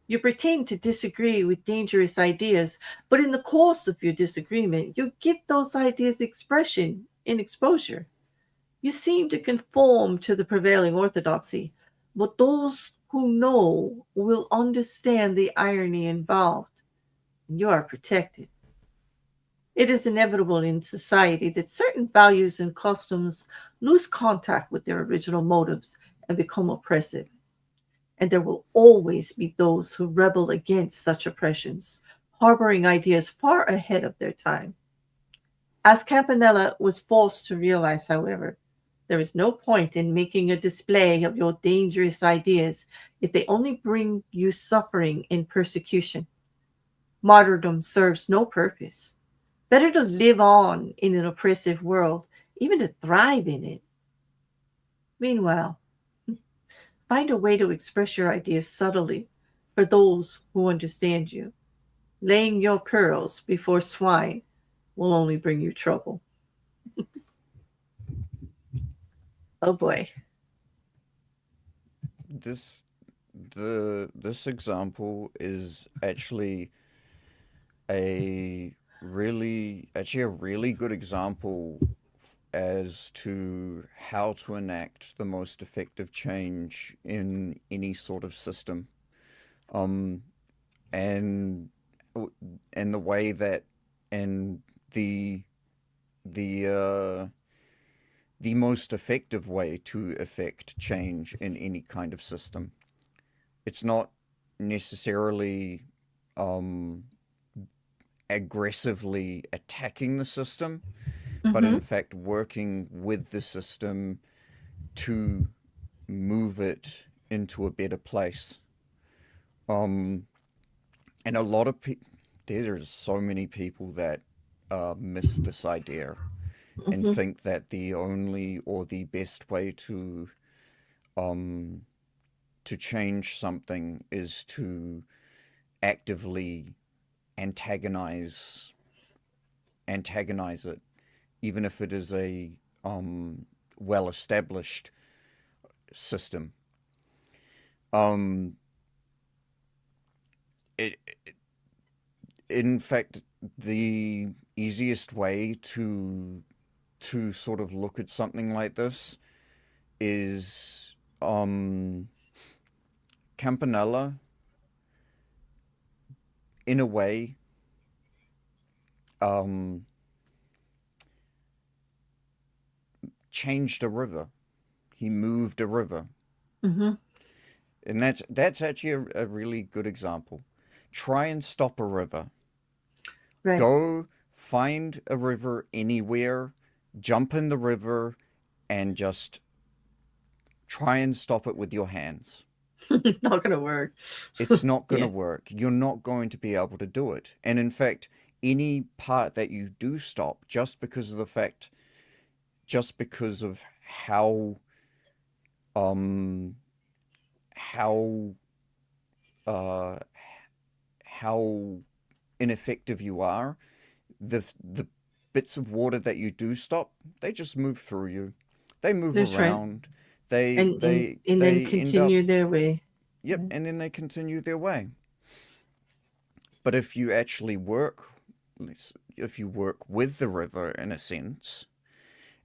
You pretend to disagree with dangerous ideas, but in the course of your disagreement, you give those ideas expression and exposure. You seem to conform to the prevailing orthodoxy, but those who know will understand the irony involved, and you are protected. It is inevitable in society that certain values and customs lose contact with their original motives and become oppressive. And there will always be those who rebel against such oppressions, harboring ideas far ahead of their time. As Campanella was forced to realize, however, there is no point in making a display of your dangerous ideas if they only bring you suffering and persecution. Martyrdom serves no purpose. Better to live on in an oppressive world, even to thrive in it. Meanwhile, find a way to express your ideas subtly for those who understand you. Laying your pearls before swine will only bring you trouble. Oh boy. This example is actually a really good example as to how to enact the most effective change in any sort of system, and the way that and the most effective way to effect change in any kind of system. It's not necessarily aggressively attacking the system, but in fact working with the system to move it into a better place. And a lot of people, there's so many people that miss this idea and think that the only or the best way to change something is to actively antagonize it, even if it is a well-established system. In fact, the easiest way to sort of look at something like this is Campanella, in a way, changed a river. He moved a river. And that's actually a really good example. Try and stop a river. Right. Go find a river anywhere, jump in the river, and just try and stop it with your hands. Not gonna work. It's not going to Yeah, work. You're not going to be able to do it. And in fact, any part that you do stop, just because of um how uh how ineffective you are, the bits of water that you do stop, they just move through you. They move that's right. around. They And they and then they end up, continue their way. yep, Yeah. and then they continue their way. But if you actually work, if you work with the river in a sense,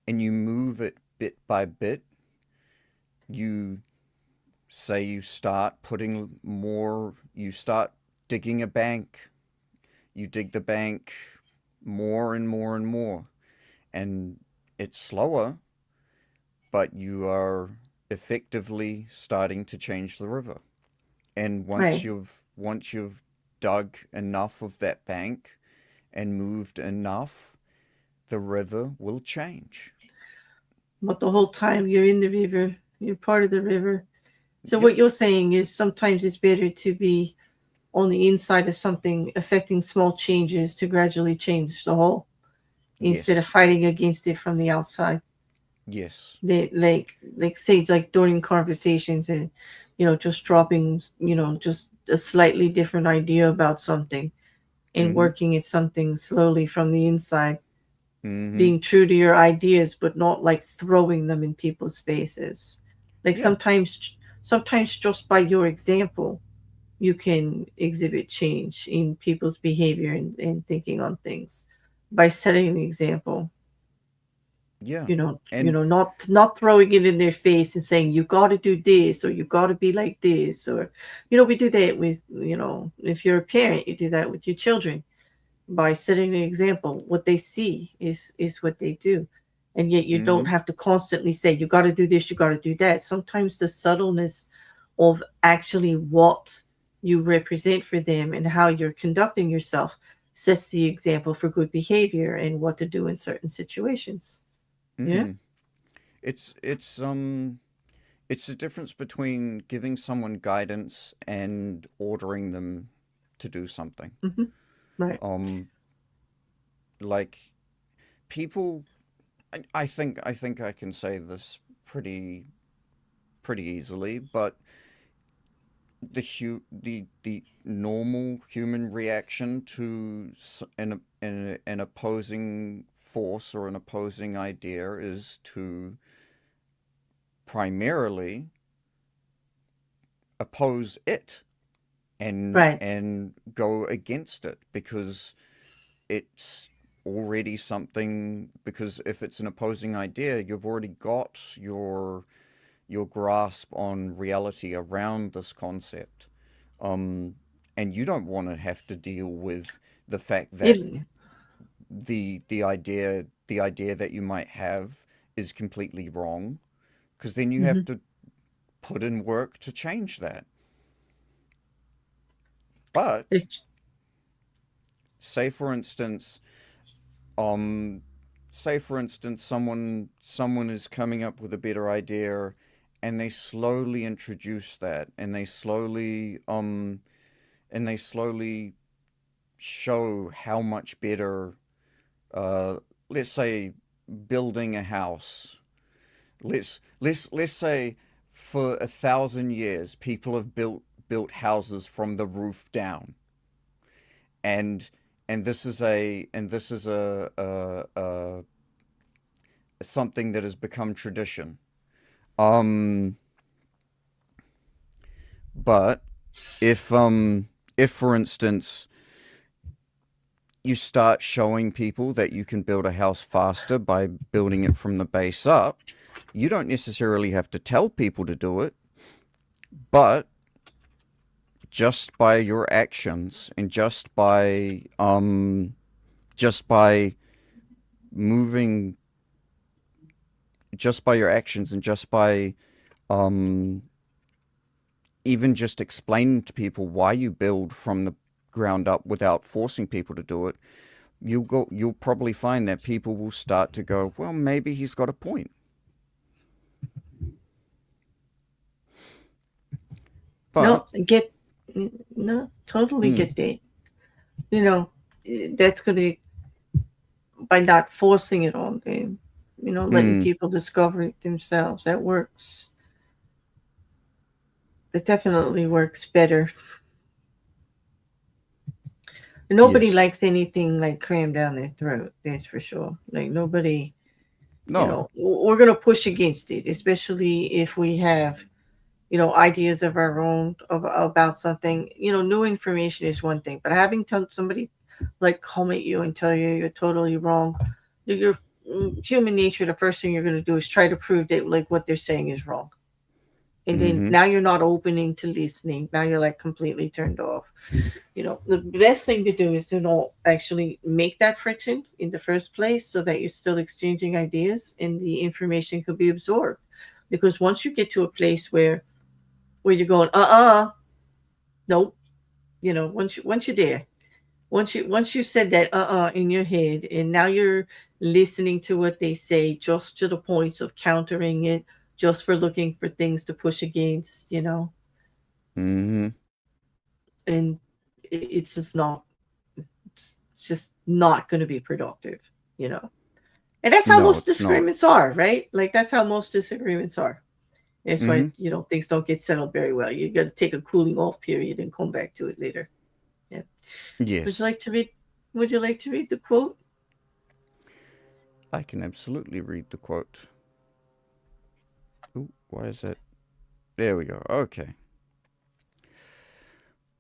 and you move it bit by bit, you say you start digging a bank, you dig the bank more and more and more, and it's slower, but you are effectively starting to change the river. And Right. once you've dug enough of that bank and moved enough, the river will change. But the whole time you're in the river, you're part of the river. So Yep. what you're saying is sometimes it's better to be on the inside of something, affecting small changes to gradually change the whole, instead of Yes. fighting against it from the outside. Yes. They like say like during conversations and just dropping just a slightly different idea about something and Mm-hmm. working at something slowly from the inside, Mm-hmm. being true to your ideas but not like throwing them in people's faces. Like Yeah. sometimes just by your example you can exhibit change in people's behavior and thinking on things by setting an example. Yeah. You And know, not throwing it in their face and saying you got to do this or you got to be like this, or we do that with if you're a parent, you do that with your children by setting an example. What they see is what they do, and yet you mm-hmm. don't have to constantly say you got to do this, you got to do that. Sometimes the subtleness of actually what you represent for them and how you're conducting yourself sets the example for good behavior and what to do in certain situations. Yeah. Mm-hmm. It's it's um it's the difference between giving someone guidance and ordering them to do something. Hmm. Right. Um like people, I think I can say this pretty easily, but the normal human reaction to an opposing force or an opposing idea is to primarily oppose it Right. and go against it because it's already something, because if it's an opposing idea, you've already got your grasp on reality around this concept. Um, and you don't want to have to deal with the fact that It. the idea that you might have is completely wrong, because then you have Mhm. to put in work to change that. But It's. say for instance, um, say for instance, someone is coming up with a better idea, and they slowly introduce that, and they slowly show how much better, uh, let's say, building a house. Let's say for 1,000 years, people have built houses from the roof down, and this is a something that has become tradition. Um, but if for instance you start showing people that you can build a house faster by building it from the base up, you don't necessarily have to tell people to do it, but just by your actions and just by moving just by your actions and just by um even just explaining to people why you build from the ground up without forcing people to do it, you'll probably find that people will start to go, well, maybe he's got a point. No, But totally mm, get that. You know, that's gonna, by not forcing it on them, letting mm, people discover it themselves. That works. That definitely works better. Nobody yes, likes anything like crammed down their throat. That's for sure. Like nobody, no, we're gonna push against it, especially if we have ideas of our own about something. New information is one thing, but having somebody like come at you and tell you you're totally wrong, your human nature, the first thing you're going to do is try to prove that like what they're saying is wrong. And then mm-hmm, now you're not opening to listening. Now you're like completely turned off. The best thing to do is to not actually make that friction in the first place, so that you're still exchanging ideas and the information could be absorbed. Because once you get to a place where you're going, nope. Once you're there, once you said that in your head, and now you're listening to what they say, just to the points of countering it, just for looking for things to push against, mm-hmm. and it's just not going to be productive, you know. And that's how No, most it's not. disagreements are, right? Like that's how most disagreements are. That's why Mm-hmm. things don't get settled very well. You got to take a cooling off period and come back to it later. Yeah. Would you Yes, like to read? Would you like to read the quote? I can absolutely read the quote. Ooh, why is that? There we go. Okay.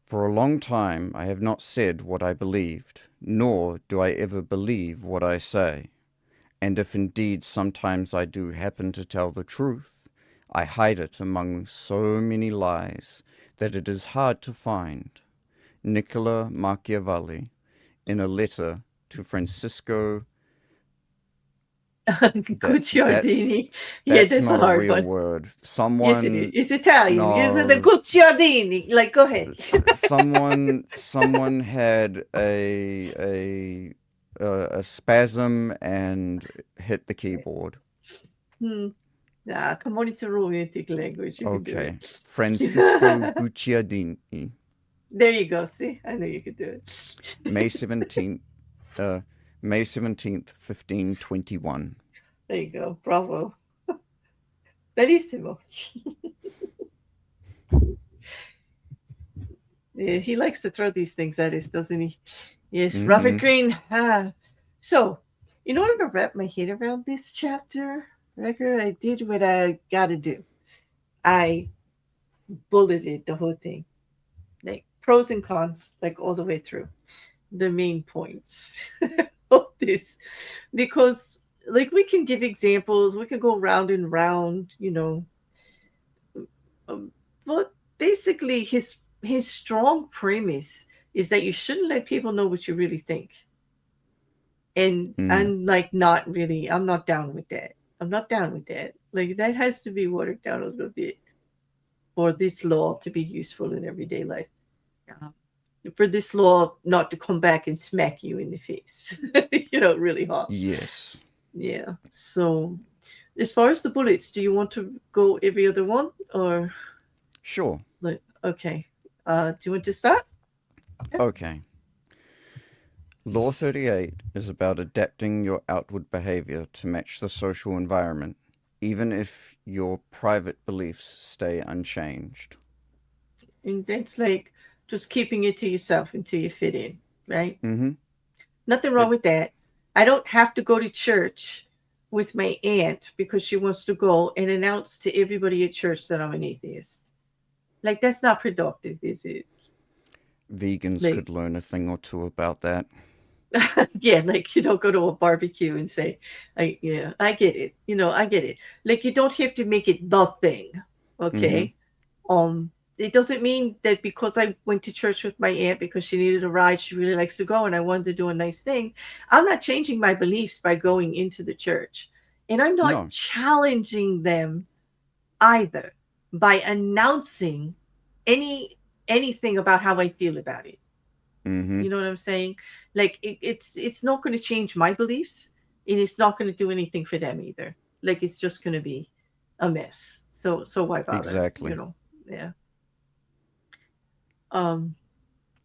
For a long time I have not said what I believed, nor do I ever believe what I say. And if indeed sometimes I do happen to tell the truth, I hide it among so many lies that it is hard to find. Nicola Machiavelli, in a letter to Francisco. That that's Gucciardini. Yeah, that's that's a not a hard real one. word. Yes, it is. Someone It's Italian. Is it the no Gucciardini? Like, go ahead. someone had a spasm and hit the keyboard. Hmm. Nah, come on, it's a romantic language. You can do Okay, it. Francisco Gucciardini, There you go. See, I know you could do it. May 17th, uh, May 17th, 1521. There you go. Bravo. Bellissimo. Yeah, he likes to throw these things at us, doesn't he? Yes, Robert Mm-hmm. Greene. So, in order to wrap my head around this chapter, Rekkr, I did what I gotta do. I bulleted the whole thing, like pros and cons, like all the way through the main points of this, because like we can give examples, we can go round and round, but basically his strong premise is that you shouldn't let people know what you really think. And Mm. I'm like, not really, I'm not down with that. I'm not down with that. Like that has to be watered down a little bit for this law to be useful in everyday life. Uh, for this law not to come back and smack you in the face, really hard. Yes. Yeah. So, as far as the bullets, do you want to go every other one, or Sure. like okay? Do you want to start? Yeah. Okay. Law 38 is about adapting your outward behavior to match the social environment, even if your private beliefs stay unchanged. And that's like just keeping it to yourself until you fit in, right? Mm-hmm. Nothing wrong It, with that. I don't have to go to church with my aunt because she wants to go and announce to everybody at church that I'm an atheist. Like that's not productive, is it? vegans Like could learn a thing or two about that. yeah, like you don't go to a barbecue and say, yeah, I get it. I get it. Like you don't have to make it the thing. Mm-hmm. Okay. It doesn't mean that because I went to church with my aunt because she needed a ride, she really likes to go and I wanted to do a nice thing. I'm not changing my beliefs by going into the church. And I'm not No. challenging them either by announcing any anything about how I feel about it. Mm-hmm. You know what I'm saying? Like it's not going to change my beliefs, and it's not going to do anything for them either. Like it's just going to be a mess. So why bother? You Exactly. know? Yeah. Um,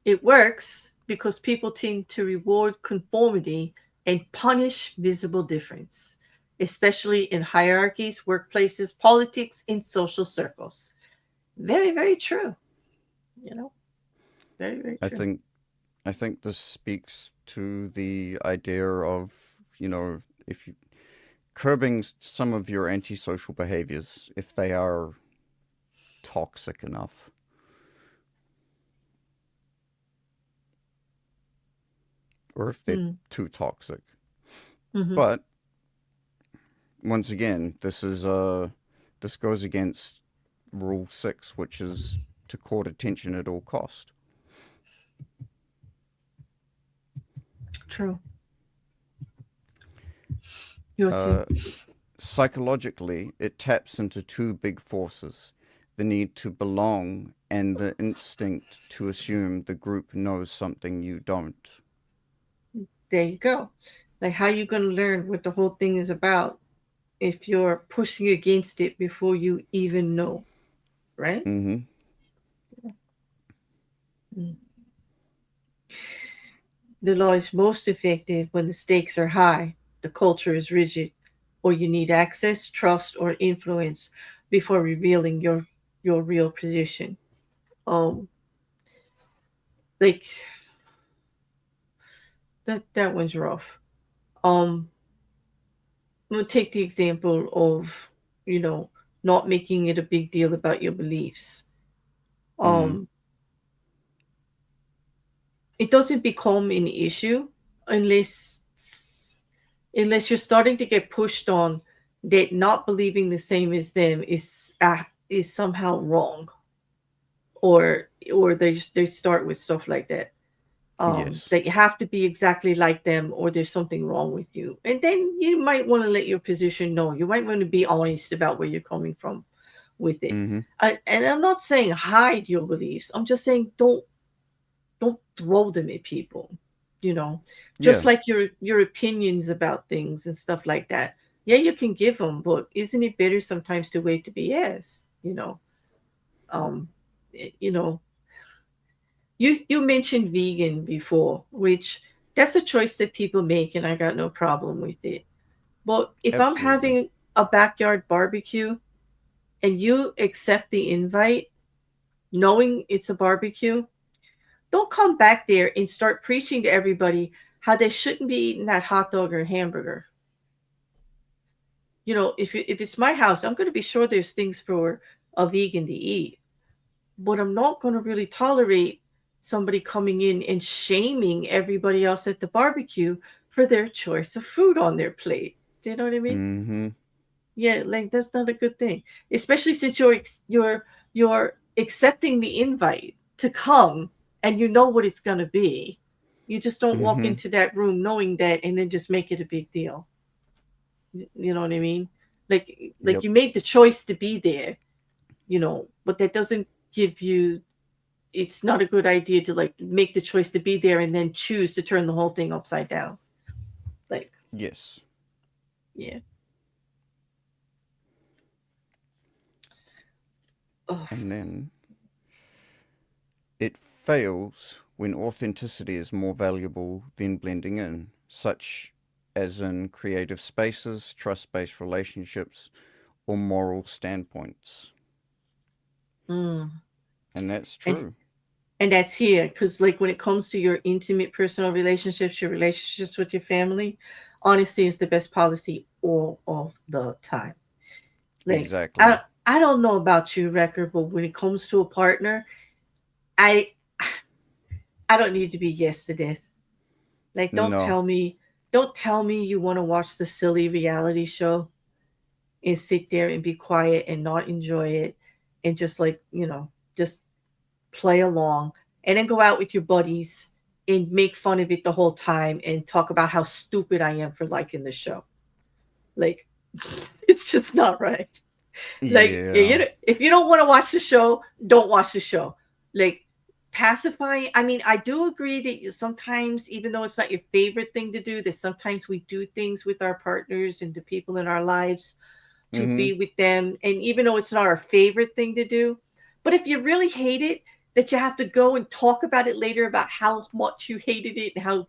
it works because people tend to reward conformity and punish visible difference, especially in hierarchies, workplaces, politics, and social circles. Very, very true. You know, very, very I true. think I think this speaks to the idea of, if you curbing some of your antisocial behaviors if they are toxic enough, or if they're Mm. too toxic. Hmm. But once again, this goes against Rule 6, which is to court attention at all cost. True. Your too. Uh, Psychologically, it taps into two big forces: the need to belong and the instinct to assume the group knows something you don't. There you go. Like, how you going to learn what the whole thing is about if you're pushing against it before you even know, right? Mm-hmm. Mm. The law is most effective when the stakes are high, the culture is rigid, or you need access, trust, or influence before revealing your real position. Um, like that one's rough. Um, I'm gonna take the example of, you know, not making it a big deal about your beliefs. Mm. Um, it doesn't become an issue unless unless you're starting to get pushed on that not believing the same as them is somehow wrong, or they start with stuff like that. Yes. That you have to be exactly like them or there's something wrong with you, and then you might want to let your position know. You might want to be honest about where you're coming from with it. Mm-hmm. And I'm not saying hide your beliefs. I'm just saying don't throw them at people, you know, just Yeah. like your opinions about things and stuff like that. Yeah, you can give them, but isn't it better sometimes to wait to be asked, you know? um you know, you mentioned vegan before, which that's a choice that people make and I got no problem with it. But if I'm Absolutely. having a backyard barbecue and you accept the invite knowing it's a barbecue, don't come back there and start preaching to everybody how they shouldn't be eating that hot dog or hamburger. You know, if it's my house, I'm going to be sure there's things for a vegan to eat, but I'm not going to really tolerate somebody coming in and shaming everybody else at the barbecue for their choice of food on their plate. Do you know what I mean? Mm-hmm. Yeah, like that's not a good thing, especially since you're accepting the invite to come and you know what it's going to be. You just don't walk Mm-hmm. into that room knowing that and then just make it a big deal. You know what I mean? Like Yep. you made the choice to be there, you know, but that doesn't give you, it's not a good idea to like make the choice to be there and then choose to turn the whole thing upside down. Like, Yes. yeah. Oh. And then it fails when authenticity is more valuable than blending in, such as in creative spaces, trust based relationships, or moral standpoints. Mm. And that's And true. and that's here because like when it comes to your intimate personal relationships, your relationships with your family, honesty is the best policy all of the time. Like Exactly. I don't know about you, Rekkr, but when it comes to a partner, I I don't need to be yes to death. Like No. don't tell me you want to watch the silly reality show and sit there and be quiet and not enjoy it and just like, you know, just play along and then go out with your buddies and make fun of it the whole time and talk about how stupid I am for liking the show. Like it's just not right. Like Yeah. if you don't want to watch the show, don't watch the show. Like pacifying. I mean, I do agree that sometimes, even though it's not your favorite thing to do, that sometimes we do things with our partners and the people in our lives to Mm-hmm. be with them. And even though it's not our favorite thing to do, but if you really hate it, that you have to go and talk about it later about how much you hated it and how,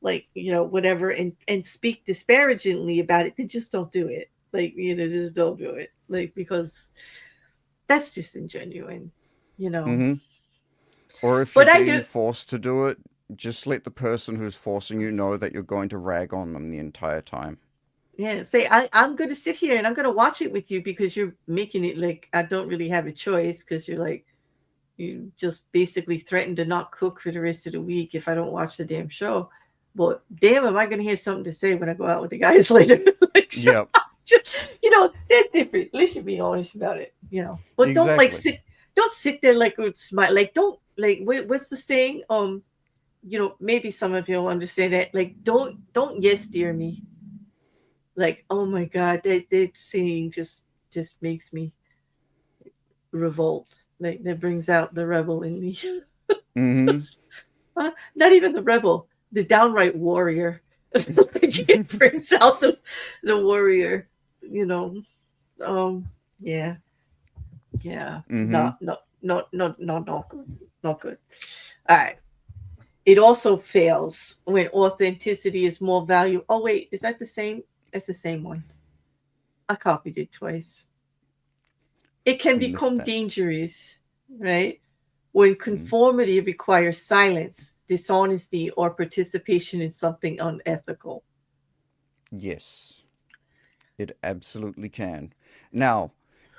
like, whatever, and speak disparagingly about it, then just don't do it. Like, just don't do it. Like, because that's just ingenuine, you know. Mm-hmm. Or if you're But I being do, forced to do it, just let the person who's forcing you know that you're going to rag on them the entire time. yeah, say I'm going to sit here and I'm going to watch it with you because you're making it like I don't really have a choice because you're like, you just basically threaten to not cook for the rest of the week if I don't watch the damn show. But damn, am I going to have something to say when I go out with the guys later? Like, Yep, they're different. At least you're being honest about it. But don't like exactly. sit there like with smile. Like, don't like what's the saying? Maybe some of you will understand that. Like, don't yes dear me. Like, oh my god, that saying just makes me revolt. Like, that brings out the rebel in me. Mm-hmm. Not even the rebel, the downright warrior. Like, it brings out the warrior. You know. Yeah, yeah. Mm-hmm. Not good. Not good. All right. It also fails when authenticity is more value. Oh wait, is that the same? It's the same one. I copied it twice. It can You missed become that. dangerous, right? When Mm. conformity requires silence, dishonesty, or participation in something unethical. Yes, it absolutely can. Now,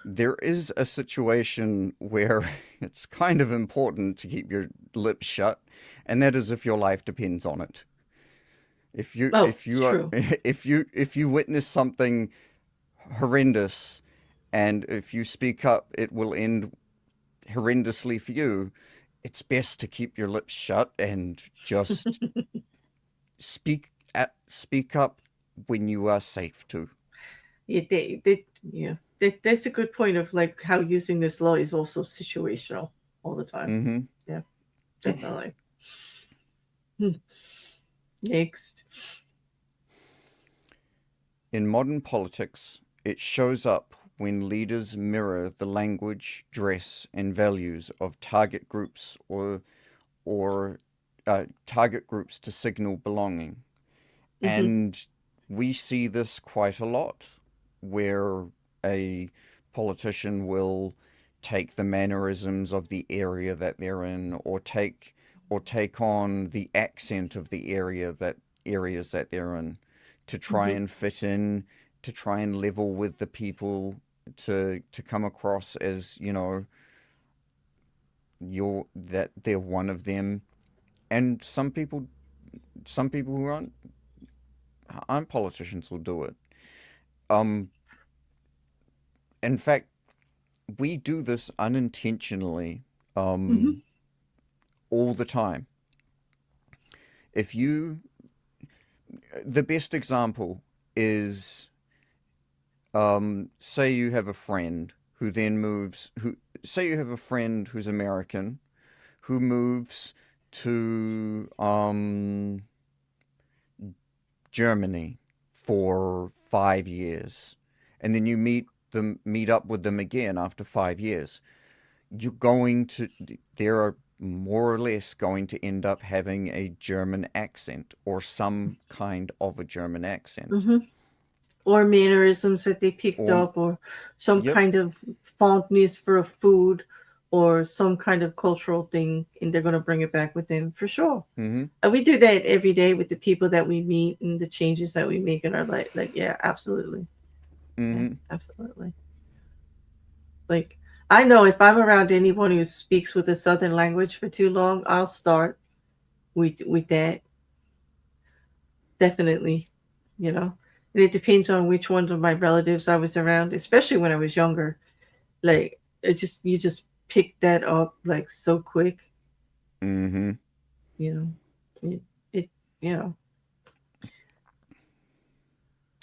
there is a situation where it's kind of important to keep your lips shut, and that is if your life depends on it. If you Oh, if it's you are true. if you witness something horrendous, and if you speak up, it will end horrendously for you. It's best to keep your lips shut and just speak up when you are safe to. Yeah, that's a good point of like how using this law is also situational all the time. Mm-hmm. Yeah, definitely. Hmm. Next. In modern politics, it shows up when leaders mirror the language, dress, and values of target groups or target groups to signal belonging. Mm-hmm. And we see this quite a lot, where a politician will take the mannerisms of the area that they're in, or take on the accent of the areas that they're in, to try Mm-hmm. and fit in, to try and level with the people, to come across as, you're that they're one of them. And some people who aren't politicians will do it. Um, in fact, we do this unintentionally, Mm-hmm. um, all the time. If you, the best example is, say you have a friend who then moves, say you have a friend who's American who moves to Germany for 5 years, and then you meet up with them again after 5 years. You're going to They're more or less going to end up having a German accent, or some kind of a German accent. Mm-hmm. Or mannerisms that they picked Or up, or some yep. kind of fondness for a food, or some kind of cultural thing, and they're going to bring it back with them for sure. Mm-hmm. And we do that every day with the people that we meet and the changes that we make in our life. Like, yeah, absolutely. Yeah, Mm-hmm. absolutely. Like, I know if I'm around anyone who speaks with a southern language for too long, I'll start with that. Definitely, you know. And it depends on which ones of my relatives I was around, especially when I was younger. Like, you just pick that up like so quick, Mm-hmm. you know. It you know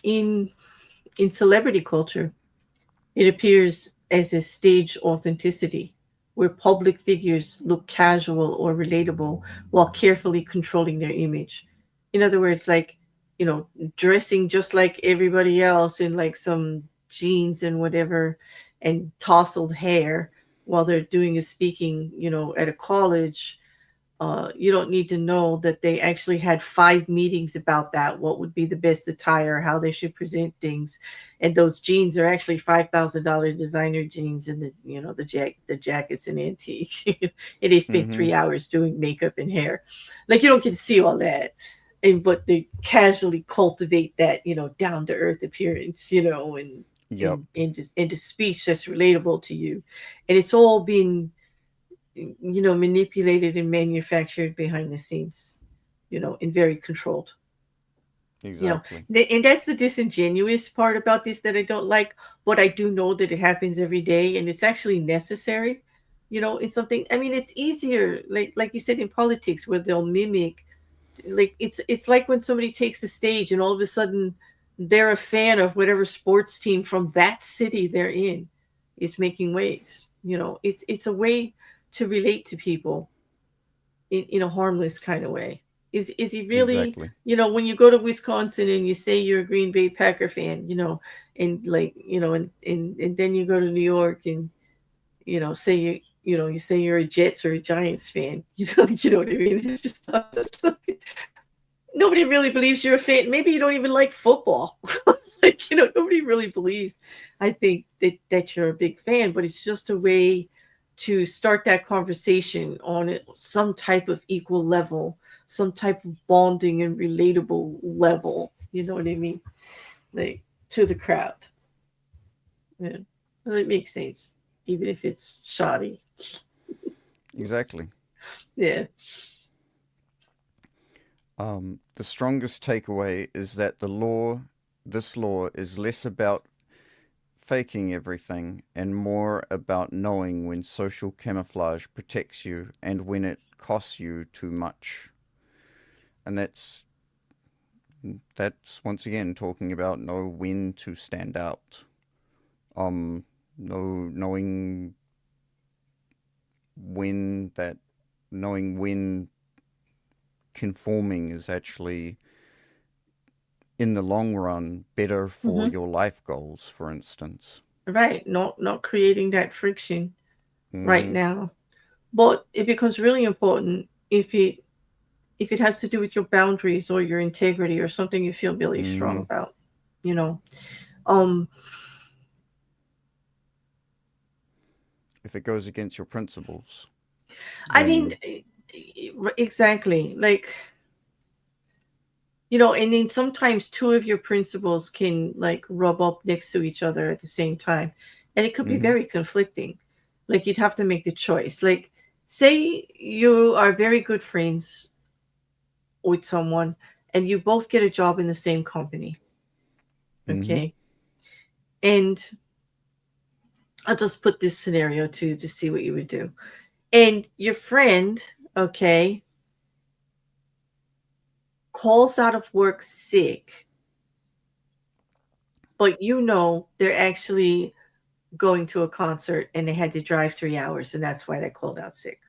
in in celebrity culture, it appears as a staged authenticity. where public figures look casual or relatable while carefully controlling their image. In other words, like, you know, dressing just like everybody else in like some jeans and whatever and tousled hair while they're doing a speaking, you know, at a college. You don't need to know that they actually had 5 meetings about that. What would be the best attire, how they should present things, and those jeans are actually $5,000 designer jeans, and the jacket's an antique, and they spent Mm-hmm. 3 hours doing makeup and hair. Like you don't get to see all that, and but they casually cultivate that down to earth appearance, and Yep. into speech that's relatable to you, and it's all being manipulated and manufactured behind the scenes, and very controlled. You know, Exactly. and that's the disingenuous part about this that I don't like, but I do know that it happens every day and it's actually necessary. It's something, I mean, it's easier, like you said, in politics where they'll mimic, like it's like when somebody takes the stage and all of a sudden they're a fan of whatever sports team from that city they're in is making waves. It's a way to relate to people in a harmless kind of way. Is he really, Exactly. when you go to Wisconsin and you say you're a Green Bay Packer fan, and like, and then you go to New York and say you say you're a Jets or a Giants fan, you know what I mean? It's just not, nobody really believes you're a fan. Maybe you don't even like football. Like, nobody really believes, I think, that you're a big fan, but it's just a way to start that conversation on some type of equal level, some type of bonding and relatable level. You know what I mean? Like, to the crowd. Yeah. Well, it makes sense, even if it's shoddy. Exactly. Yeah. The strongest takeaway is that this law, is less about faking everything and more about knowing when social camouflage protects you and when it costs you too much. And that's once again talking about know when to stand out. Um, knowing when that knowing when conforming is actually in the long run better for Hmm. your life goals, for instance. Right. Not creating that friction right Mm-hmm. now, but it becomes really important if it has to do with your boundaries or your integrity or something you feel really strong Mm-hmm. about. You know, um, If it goes against your principles, I mean, then exactly. Like, and then sometimes two of your principles can like rub up next to each other at the same time, and it could be mm-hmm. very conflicting. Like, you'd have to make the choice. Like, say you are very good friends with someone, and you both get a job in the same company. Mm-hmm. Okay, and I'll just put this scenario to see what you would do. And your friend, okay, calls out of work sick, but they're actually going to a concert and they had to drive 3 hours, and that's why they called out sick.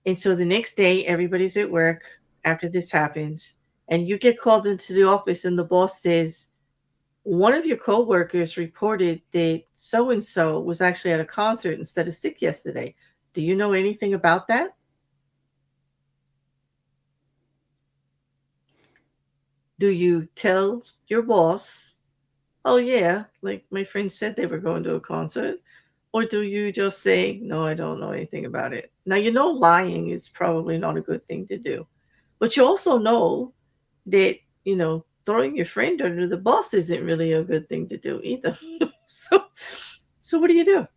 And so the next day, everybody's at work after this happens, and you get called into the office, and the boss says, one of your coworkers reported that so and so was actually at a concert instead of sick yesterday. Do you know anything about that? Do you tell your boss, oh, yeah, like my friend said they were going to a concert? Or do you just say, no, I don't know anything about it? Now, lying is probably not a good thing to do. But you also know that, throwing your friend under the bus isn't really a good thing to do either. so, so what do you do?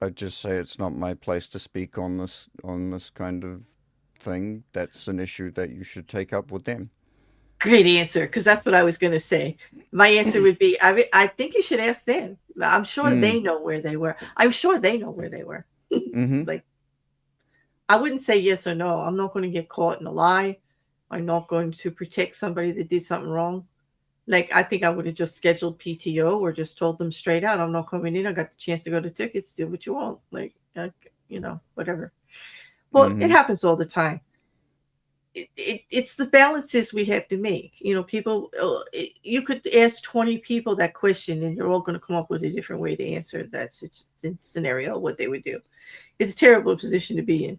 I'd just say it's not my place to speak on this kind of thing. That's an issue that you should take up with them. Great answer, because that's what I was going to say. My answer would be, I think you should ask them. I'm sure Mm. they know where they were. I'm sure they know where they were. Mm-hmm. Like, I wouldn't say yes or no. I'm not going to get caught in a lie. I'm not going to protect somebody that did something wrong. Like, I think I would have just scheduled PTO or just told them straight out, I'm not coming in. I got the chance to go to tickets. Do what you want. Like, whatever. Well, it Mm-hmm. happens all the time. It's the balances we have to make. People, you could ask 20 people that question and they're all going to come up with a different way to answer that scenario, what they would do. It's a terrible position to be in.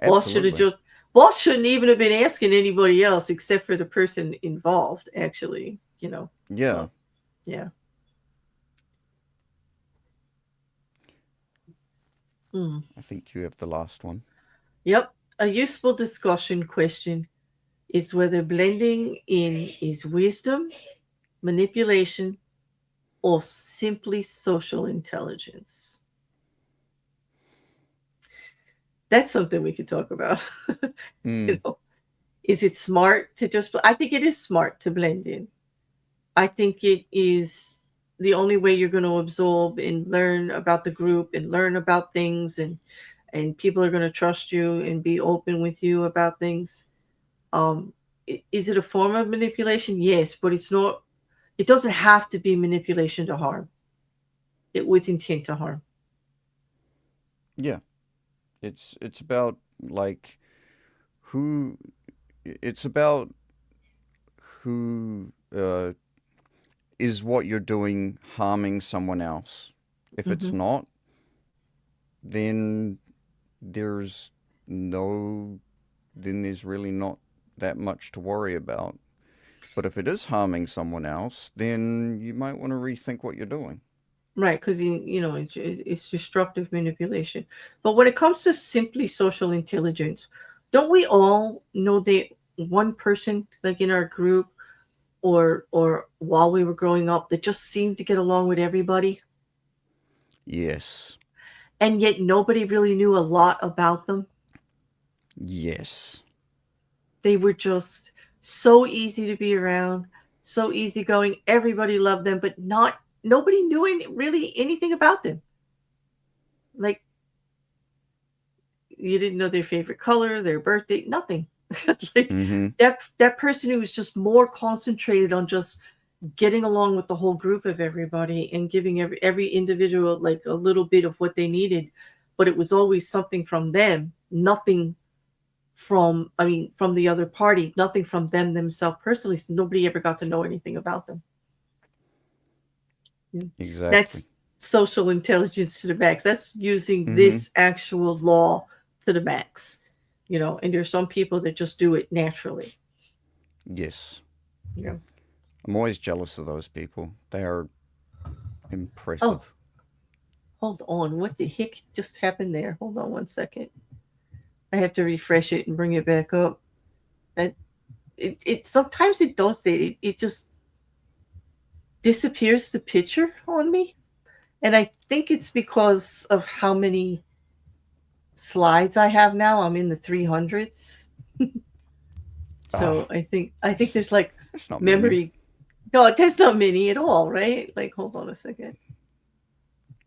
Absolutely. Boss shouldn't even have been asking anybody else except for the person involved, actually. Yeah. But yeah. Hmm. I think you have the last one. Yep. A useful discussion question is whether blending in is wisdom, manipulation, or simply social intelligence. That's something we could talk about. Mm. Is it smart to just, I think it is smart to blend in. I think it is the only way you're going to absorb and learn about the group and learn about things, and people are going to trust you and be open with you about things. Um, is it a form of manipulation? Yes, but it's not. It doesn't have to be manipulation to harm. With intent to harm. Yeah. It's about like who. It's about who is what you're doing harming someone else. If it's Hmm. not, then there's no then there's really not that much to worry about. But if it is harming someone else, then you might want to rethink what you're doing. Right, because it's destructive manipulation. But when it comes to simply social intelligence, don't we all know that one person, like in our group, or while we were growing up, that just seemed to get along with everybody, Yes. and yet nobody really knew a lot about them? Yes. They were just so easy to be around, so easygoing. Everybody loved them, but not nobody knew really anything about them. Like, you didn't know their favorite color, their birthday, nothing. Like, Mm-hmm. that person who was just more concentrated on just getting along with the whole group of everybody and giving every individual like a little bit of what they needed, but it was always something from them, nothing from the other party, nothing from them themselves personally. So nobody ever got to know anything about them. Yeah. Exactly. That's social intelligence to the max. That's using Mm-hmm. this actual law to the max. And there's some people that just do it naturally. Yes. Yeah. I'm always jealous of those people. They are Oh, impressive. hold on. What the heck just happened there? Hold on one second. I have to refresh it and bring it back up. That it sometimes it does that. It just disappears the picture on me. And I think it's because of how many slides I have now. I'm in the 300s. So Ah, I think that's, there's like that's not many. memory. No, there's not many at all, right? Like, hold on a second.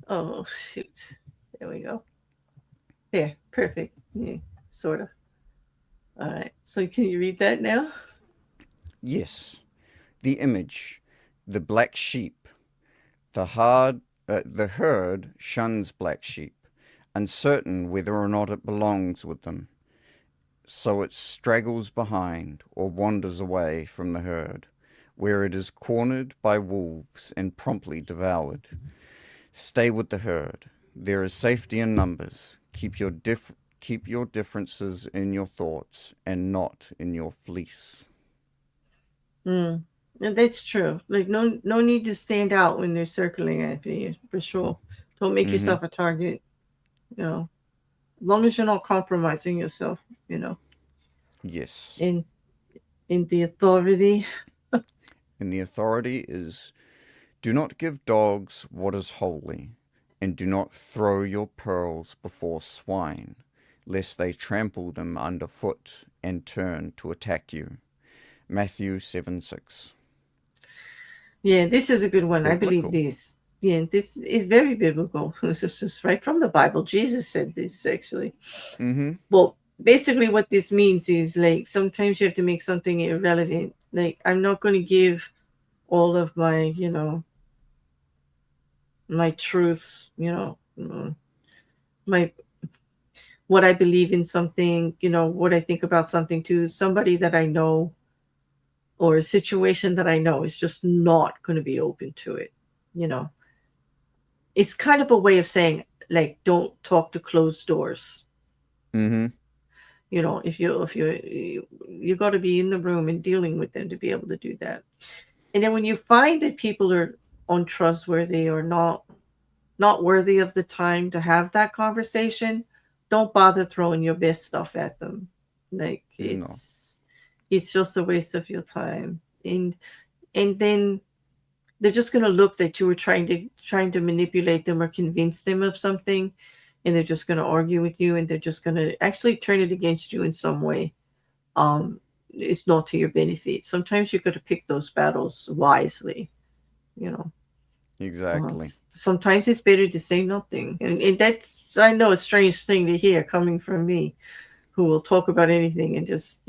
Oh shoot. There we go. There, perfect. Yeah, sort of. All right. So can you read that now? Yes. The image, the black sheep, the herd shuns black sheep, uncertain whether or not it belongs with them. So it straggles behind or wanders away from the herd, where it is cornered by wolves and promptly devoured. Stay with the herd. There is safety in numbers. Keep your differences in your thoughts and not in your fleece. Mm. And that's true. Like, no need to stand out when they're circling after you, for sure. Don't make Mm-hmm. yourself a target. You know, as long as you're not compromising yourself. You know, Yes. in in the authority. And the authority is do not give dogs what is holy, and do not throw your pearls before swine, lest they trample them underfoot and turn to attack you. Matthew 7:6. Yeah, this is a good one. I believe Biblical. this. Yeah, this is very biblical. This is just right from the Bible. Jesus said this actually. Mm-hmm. Well, basically, what this means is like sometimes you have to make something irrelevant. Like, I'm not going to give. all of my, my truths, my what I believe in something, what I think about something to somebody that I know or a situation that I know is just not going to be open to it. You know, it's kind of a way of saying, like, don't talk to closed doors. Mm-hmm. If you got to be in the room and dealing with them to be able to do that. And then when you find that people are untrustworthy or not worthy of the time to have that conversation, don't bother throwing your best stuff at them. Like No. it's just a waste of your time. And then they're just going to look that you were trying to manipulate them or convince them of something, and they're just going to argue with you, and they're just going to actually turn it against you in some way. um it's not to your benefit. Sometimes you got to pick those battles wisely, you know. Exactly. Sometimes it's better to say nothing, and that's, I know, a strange thing to hear coming from me, who will talk about anything and just,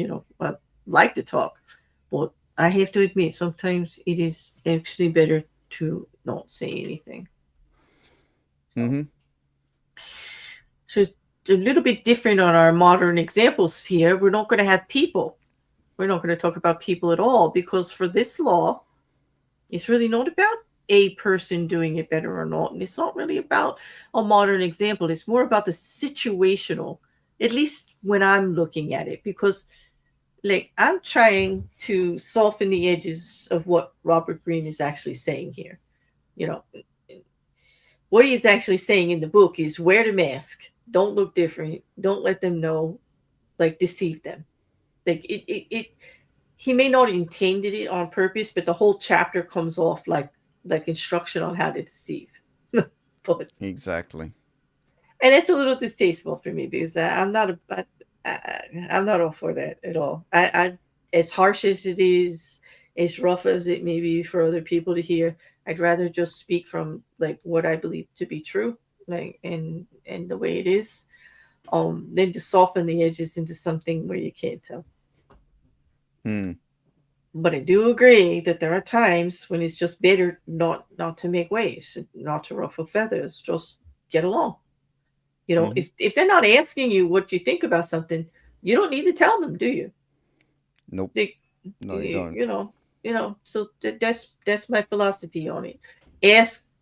like to talk. But I have to admit, sometimes it is actually better to not say anything. So, Mm-hmm. so it's a little bit different on our modern examples here. We're not going to have people. We're not going to talk about people at all, because for this law, it's really not about a person doing it better or not. And it's not really about a modern example. It's more about the situational, at least when I'm looking at it, because like I'm trying to soften the edges of what Robert Greene is actually saying here. You know, what he's actually saying in the book is wear the mask, don't look different, don't let them know, like deceive them. Like it he may not intended it on purpose, but the whole chapter comes off like instruction on how to deceive. But Exactly. and it's a little distasteful for me, because I'm not all for that at all. I as harsh as it is, as rough as it may be for other people to hear, I'd rather just speak from like what I believe to be true, like and the way it is, than to soften the edges into something where you can't tell. Hmm. But I do agree that there are times when it's just better not to make waves, not to ruffle feathers, just get along. Mm-hmm. If they're not asking you what you think about something, you don't need to tell them, do you? Nope. They, No, you don't. so that's my philosophy on it.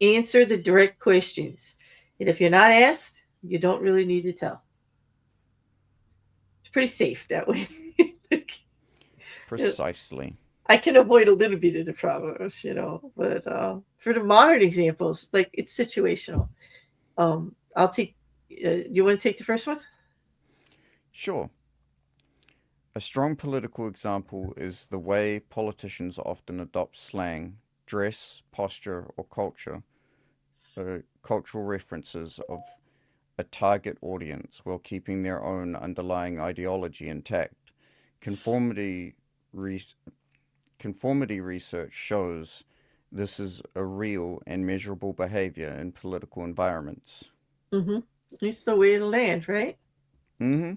Answer the direct questions, and if you're not asked, you don't really need to tell. It's pretty safe that way. Precisely. I can avoid a little bit of the problems, but for the modern examples, like it's situational. I'll take. You want to take the first one? Sure. A strong political example is the way politicians often adopt slang, dress, posture, or cultural references of a target audience while keeping their own underlying ideology intact. Conformity, re- conformity research shows this is a real and measurable behavior in political environments. Mm-hmm. It's the way to land, right? Mm-hmm.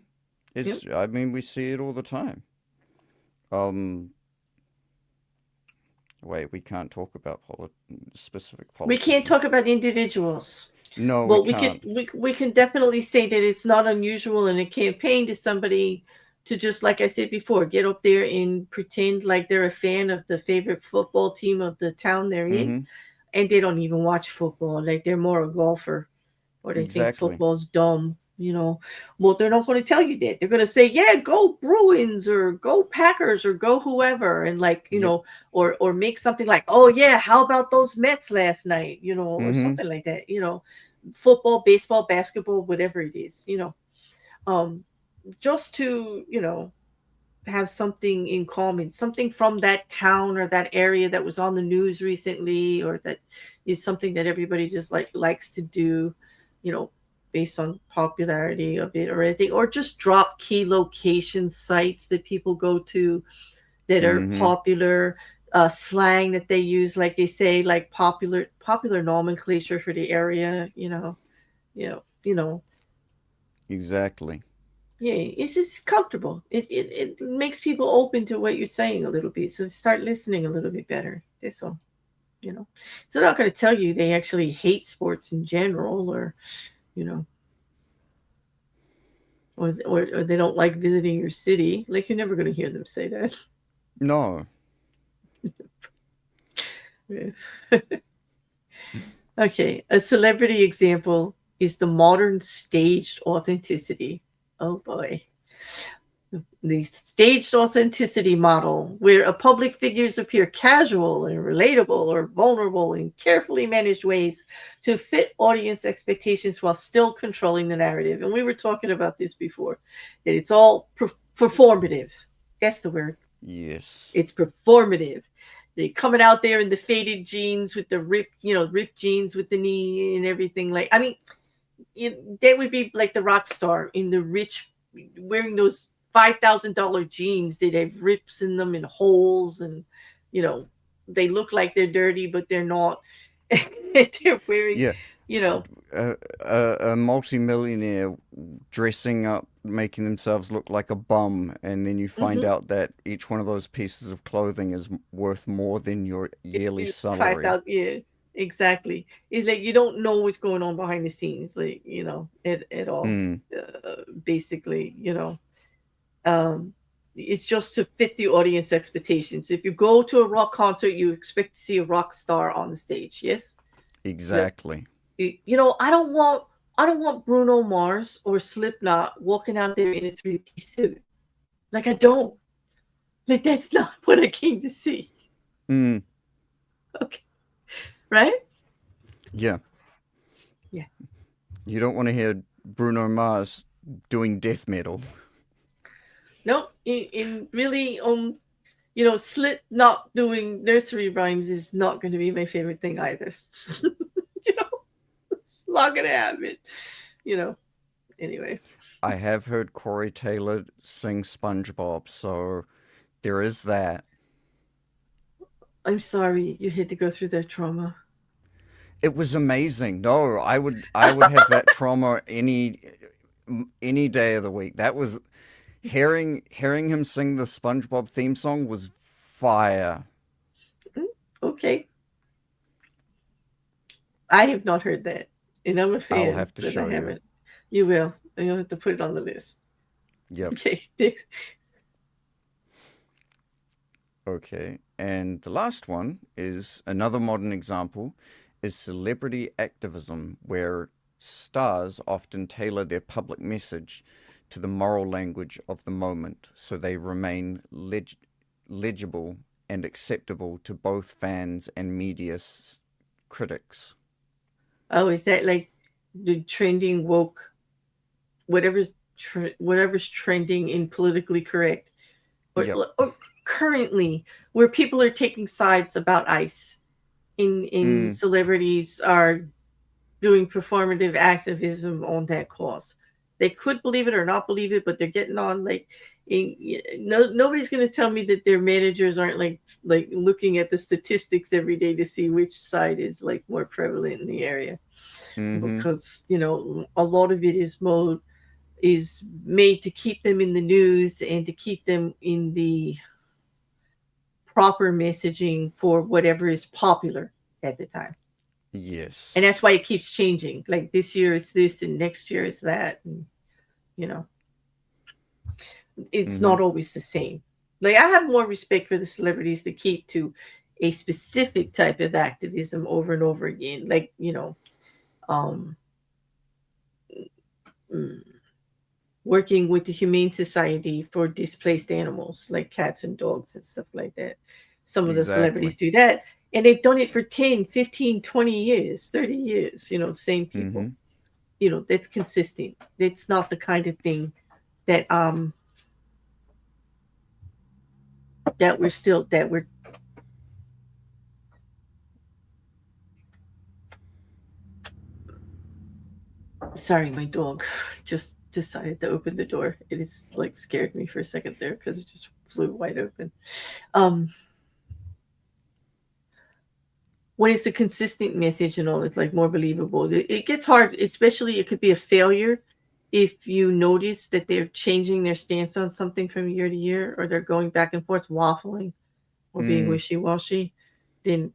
Yep. I mean, we see it all the time. Um, Wait, we can't talk about specific We can't talk politicians. about individuals. No, we Well, we can can't. we can definitely say that it's not unusual in a campaign to somebody to just, like I said before, get up there and pretend like they're a fan of the favorite football team of the town they're in, Mm-hmm. and they don't even watch football. Like they're more a golfer, or they think Exactly. football's dumb. Well, they're not going to tell you that. They're going to say, "Yeah, go Bruins or go Packers or go whoever," and like Yep. or make something like, "Oh yeah, how about those Mets last night?" Or Mm-hmm. something like that. Football, baseball, basketball, whatever it is. Um, just to have something in common, something from that town or that area that was on the news recently, or that is something that everybody just likes to do, you know, based on popularity of it or anything, or just drop key location sites that people go to that are Mm-hmm. popular, slang that they use, like they say, like popular nomenclature for the area, you know, Exactly. Yeah, it's just comfortable. It makes people open to what you're saying a little bit, so start listening a little bit better. That's all. So they're not going to tell you they actually hate sports in general, or you know, or they don't like visiting your city. Like, you're never going to hear them say that. No. Okay, a celebrity example is the modern staged authenticity. Oh boy. The staged authenticity model, where a public figures appear casual and relatable or vulnerable in carefully managed ways to fit audience expectations while still controlling the narrative. And we were talking about this before, that it's all performative. That's the word. Yes. It's performative. They coming out there in the faded jeans with the ripped jeans with the knee and everything. Like, I mean, they would be like the rock star in the rich, wearing those $5,000 jeans that have rips in them and holes, and they look like they're dirty, but they're not. They're wearing, Yeah. you know, A multimillionaire dressing up, making themselves look like a bum, and then you find out that each one of those pieces of clothing is worth more than your yearly salary. 5,000. Yeah, exactly. It's like you don't know what's going on behind the scenes, like at all. Basically, it's just to fit the audience expectations. If you go to a rock concert, you expect to see a rock star on the stage. Yes, Exactly. I don't want Bruno Mars or Slipknot walking out there in a 3-piece suit. Like, I don't. Like, that's not what I came to see. Okay, right? Yeah. Yeah. You don't want to hear Bruno Mars doing death metal. No, in really, Slipknot doing nursery rhymes is not going to be my favorite thing either. It's not going to happen. Anyway. I have heard Corey Taylor sing SpongeBob, so there is that. I'm sorry you had to go through that trauma. It was amazing. No, I would have that trauma any day of the week. That was hearing him sing the SpongeBob theme song was fire. Okay. I have not heard that, and I'm a fan. I'll have to show you. You will. You'll have to put it on the list. Yep. Okay. Okay. And the last one is another modern example is celebrity activism, where stars often tailor their public message to the moral language of the moment, so they remain legible and acceptable to both fans and media critics. Oh, is that like the trending woke, whatever's trending in politically correct, or currently where people are taking sides about ICE, in celebrities are doing performative activism on that cause. They could believe it or not believe it, but they're getting on nobody's going to tell me that their managers aren't like looking at the statistics every day to see which side is like more prevalent in the area. Because a lot of it is made to keep them in the news and to keep them in the proper messaging for whatever is popular at the time. Yes. And that's why it keeps changing. Like, this year it's this and next year it's that. And, it's not always the same. Like, I have more respect for the celebrities that keep to a specific type of activism over and over again. Like, working with the Humane Society for displaced animals, like cats and dogs and stuff like that. Some of the celebrities do that. And they've done it for 10, 15, 20 years, 30 years, same people. That's consistent. It's not the kind of thing that we're sorry, my dog just decided to open the door. It is like scared me for a second there because it just flew wide open. When it's a consistent message and all, it's like more believable. It gets hard, especially it could be a failure if you notice that they're changing their stance on something from year to year, or they're going back and forth, waffling, or being wishy-washy, then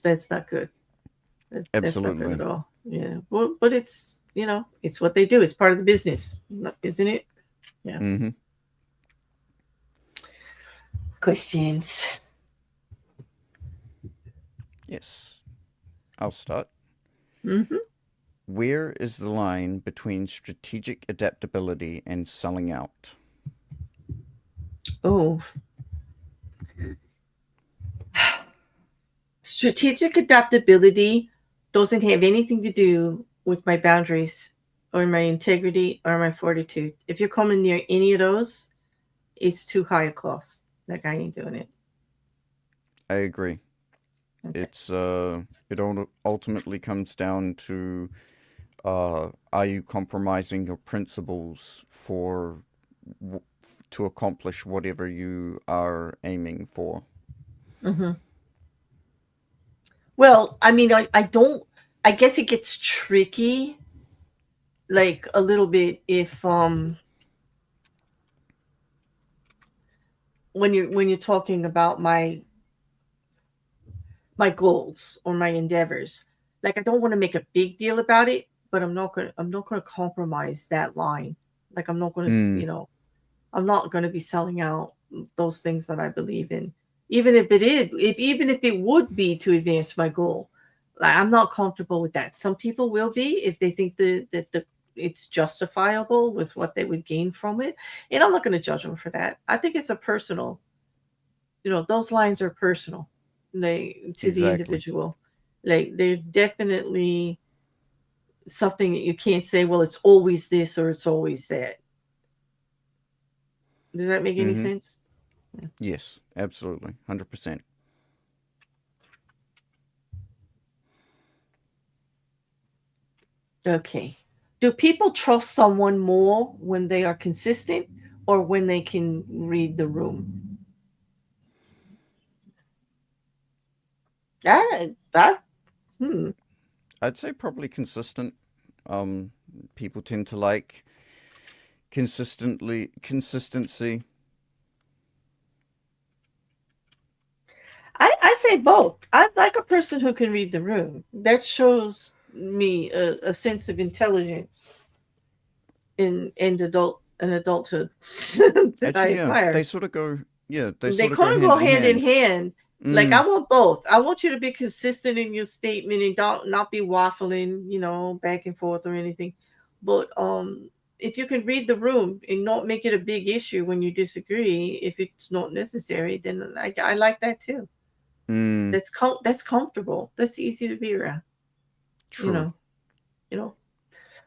that's not good. That's not good Absolutely. at all. Yeah. Well, but it's, it's what they do. It's part of the business, isn't it? Yeah. Mm-hmm. Questions. Yes. I'll start. Mm-hmm. Where is the line between strategic adaptability and selling out? Oh, strategic adaptability doesn't have anything to do with my boundaries or my integrity or my fortitude. If you're coming near any of those, it's too high a cost. Like, I ain't doing it. I agree. Okay. It's it ultimately comes down to are you compromising your principles to accomplish whatever you are aiming for? Mm-hmm. Well, I mean, I don't. I guess it gets tricky, like a little bit, if when you're talking about my goals or my endeavors. Like, I don't want to make a big deal about it, but I'm not gonna compromise that line. Like, I'm not gonna, Mm, I'm not gonna be selling out those things that I believe in, even if even if it would be to advance my goal. Like, I'm not comfortable with that. Some people will be if they think that the it's justifiable with what they would gain from it, and I'm not going to judge them for that. I think it's a personal, those lines are personal, like, to the exactly. individual. Like, they're definitely something that you can't say, well, it's always this or it's always that. Does that make any Mm-hmm. sense? Yeah. Yes, absolutely. 100%. Okay. Do people trust someone more when they are consistent or when they can read the room? That hmm. I'd say probably consistent. Um, People tend to like consistency. I say both. I like a person who can read the room. That shows me a sense of intelligence in adulthood that I Actually, yeah, they admire. sort of go. Yeah, they They sort of go kind of hand go in hand in hand. hand. Like, I Mm, want both. I want you to be consistent in your statement and don't not be waffling, back and forth or anything. But if you can read the room and not make it a big issue when you disagree, if it's not necessary, then I like that too. mm, That's comfortable. That's easy to be around. You true. know, you know.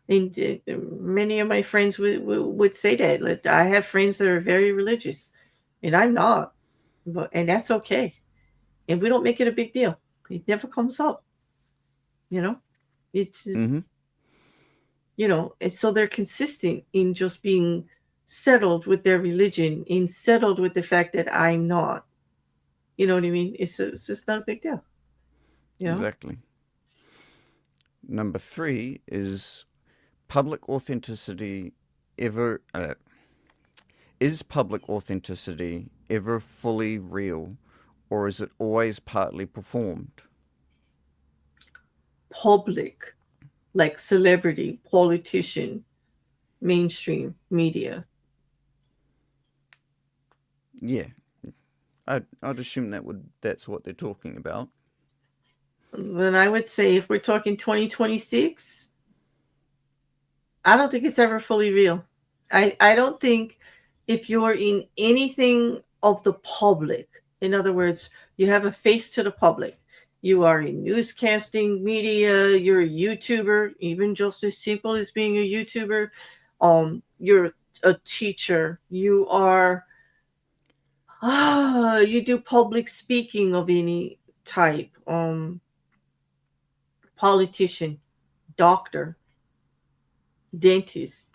And many of my friends would say that. Like, I have friends that are very religious, and I'm not, and that's okay. And we don't make it a big deal. It never comes up. You know, it's Mm-hmm. and so they're consistent in just being settled with their religion, in settled with the fact that I'm not. You know what I mean? It's just not a big deal. You know. Exactly. Number three is public authenticity ever is public authenticity ever fully real, or is it always partly performed? Public, like celebrity, politician, mainstream media. Yeah, I'd assume that's what they're talking about. Then I would say, if we're talking 2026, I don't think it's ever fully real. I don't think, if you're in anything of the public, in other words, you have a face to the public, you are in newscasting media, you're a YouTuber, even just as simple as being a YouTuber, you're a teacher, you do public speaking of any type, politician, doctor, dentist,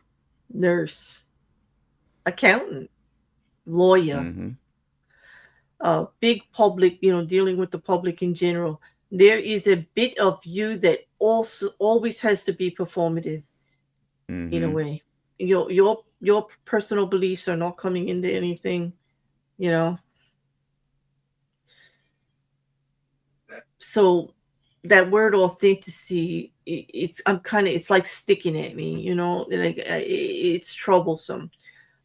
nurse, accountant, lawyer, Mm-hmm. big public, dealing with the public in general. There is a bit of you that also always has to be performative. in a Mm-hmm. way. Your personal beliefs are not coming into anything, you know. So that word authenticity, it's like sticking at me, like it's troublesome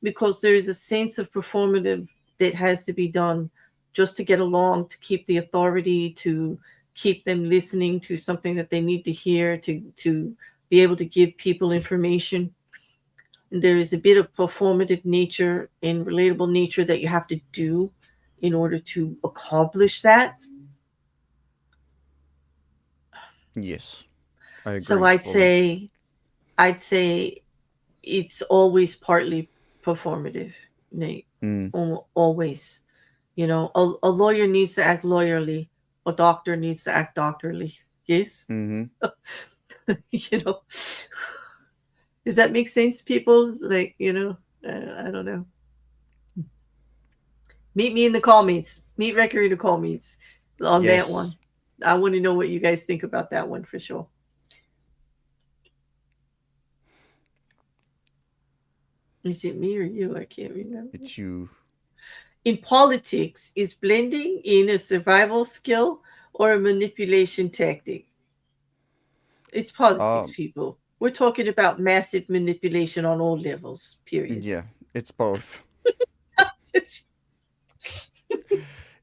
because there is a sense of performative that has to be done just to get along, to keep the authority, to keep them listening to something that they need to hear, to be able to give people information. And there is a bit of performative nature and relatable nature that you have to do in order to accomplish that. Yes, I So agree I'd fully. say I'd say it's always partly performative, Nate. Mm. Always. A lawyer needs to act lawyerly. A doctor needs to act doctorly. Yes? Mm-hmm. you know. Does that make sense, people? Like, I don't know. Meet me in the comments. Meet Rekkr in the comments on that one. Yes. I want to know what you guys think about that one for sure. Is it me or you? I can't remember. It's you. In politics, is blending in a survival skill or a manipulation tactic? It's politics, Um, people. We're talking about massive manipulation on all levels, period. yeah, it's both. It's,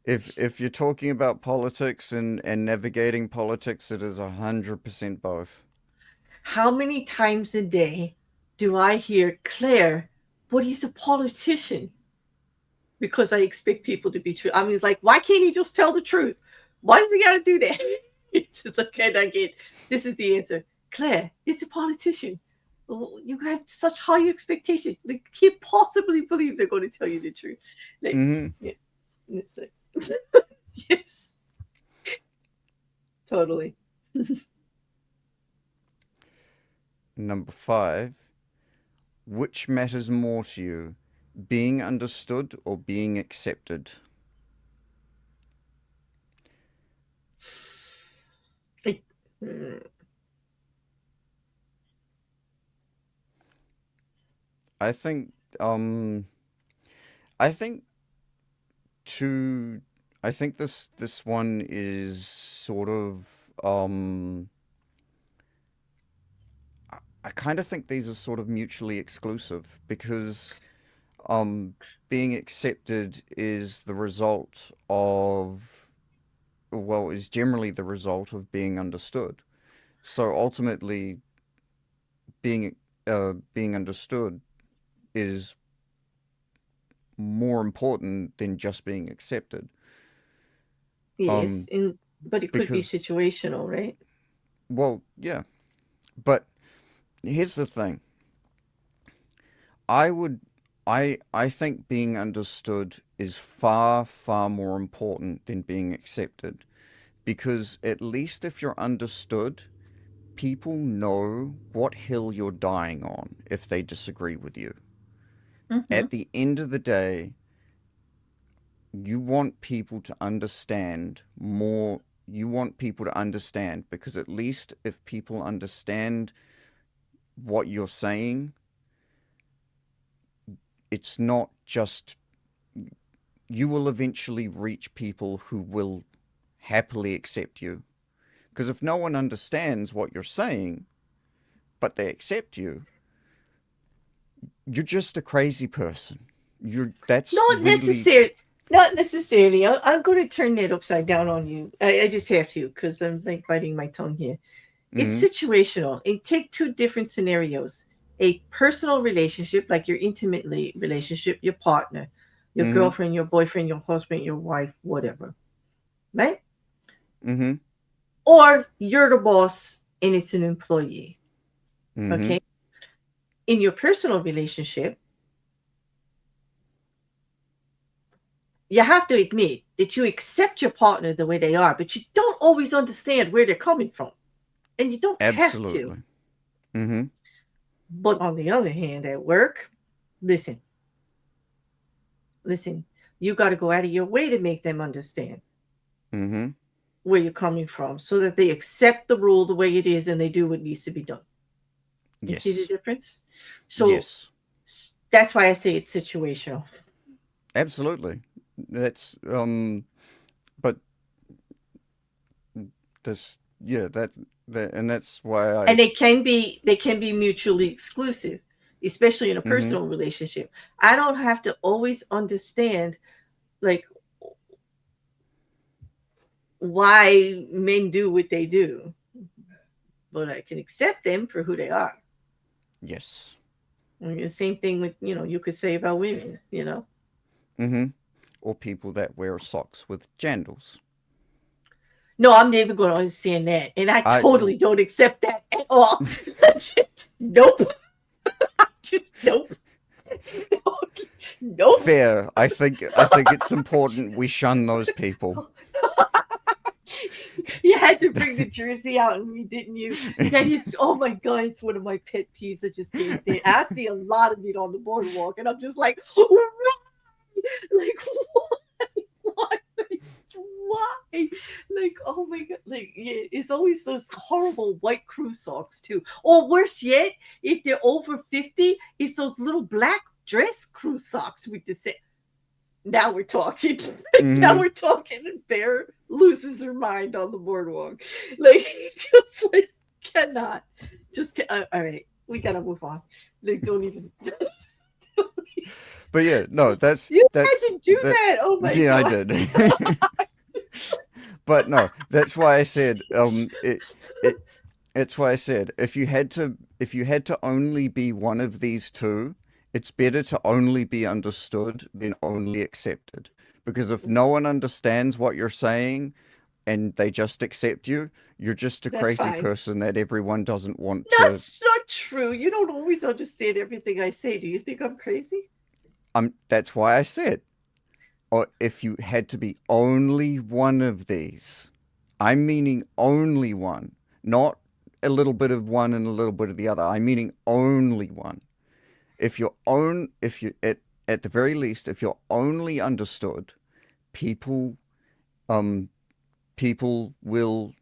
If you're talking about politics and navigating politics, it is 100% both. how many times a day do I hear Claire, but he's a politician? Because I expect people to be true. I mean, it's like, why can't he just tell the truth? Why does he got to do that? It's just okay, I get. This is the answer. Claire, it's a politician. You have such high expectations. They can't possibly believe they're going to tell you the truth. Like, Mm-hmm. yeah, it's like, yes, totally. Number 5. Which matters more to you, being understood or being accepted? It, mm, I think um I think to I think this one is sort of I kind of think these are sort of mutually exclusive because um being accepted is the result of well is generally the result of being understood. So ultimately being understood is more important than just being accepted. yes, Um, but it could be because situational, right? well, yeah, but here's the thing. I would, I think being understood is far more important than being accepted because at least if you're understood, people know what hill you're dying on if they disagree with you. Mm-hmm. At the end of the day, you want people to understand more. You want people to understand because at least if people understand what you're saying, it's not just you will eventually reach people who will happily accept you. Because if no one understands what you're saying, but they accept you, you're just a crazy person. That's Not really necessarily. Not necessarily. I'm going to turn that upside down on you. I just have to because I'm like biting my tongue here. It's mm-hmm, situational. And take two different scenarios: a personal relationship, like your intimate relationship, your partner, your mm-hmm, girlfriend, your boyfriend, your husband, your wife, whatever, right? mm-hmm, Or you're the boss and it's an employee. mm-hmm. Okay. In your personal relationship, you have to admit that you accept your partner the way they are, but you don't always understand where they're coming from. And you don't have to. Absolutely. Mm-hmm, But on the other hand, at work, listen, listen, you got to go out of your way to make them understand mm-hmm. where you're coming from so that they accept the rule the way it is and they do what needs to be done. You see the Yes. difference? So Yes. that's why I say it's situational. Absolutely. That's but this yeah, that and that's why And I they can be mutually exclusive, especially in a mhm. personal relationship. I don't have to always understand like why men do what they do, but I can accept them for who they are. Yes. And the same thing with, you could say about women. Mhm. Or people that wear socks with jandals. No, I'm never going to understand that. And I I totally don't accept that at all. Nope. Just nope. Nope. fair. I think it's important we shun those people. You had to bring the jersey out in me, didn't you? That is, oh my God, it's one of my pet peeves. I just can't stand. I see a lot of it on the boardwalk, and I'm just like, why? Like, why? Why? Like, oh my God. Like, yeah, it's always those horrible white crew socks, too. Or worse yet, if they're over 50, it's those little black dress crew socks with the same. Now we're talking. Now Mhm. we're talking. And Bear loses her mind on the boardwalk. Like, just like, cannot. Just, all right. We got to move on. Like, don't even. But yeah, no, that's You had that's to do that. that's Oh my yeah, I God. did. But no, that's why I said it it's why I said if you had to only be one of these two, it's better to only be understood than only accepted. Because if no one understands what you're saying and they just accept you, you're just a That's crazy fine. person that everyone doesn't want to. That's not true. You don't always understand everything I say. Do you think I'm crazy? That's why I said, or if you had to be only one of these, I'm meaning only one, not a little bit of one and a little bit of the other. I'm meaning only one. If you at the very least, if you're only understood, people um people will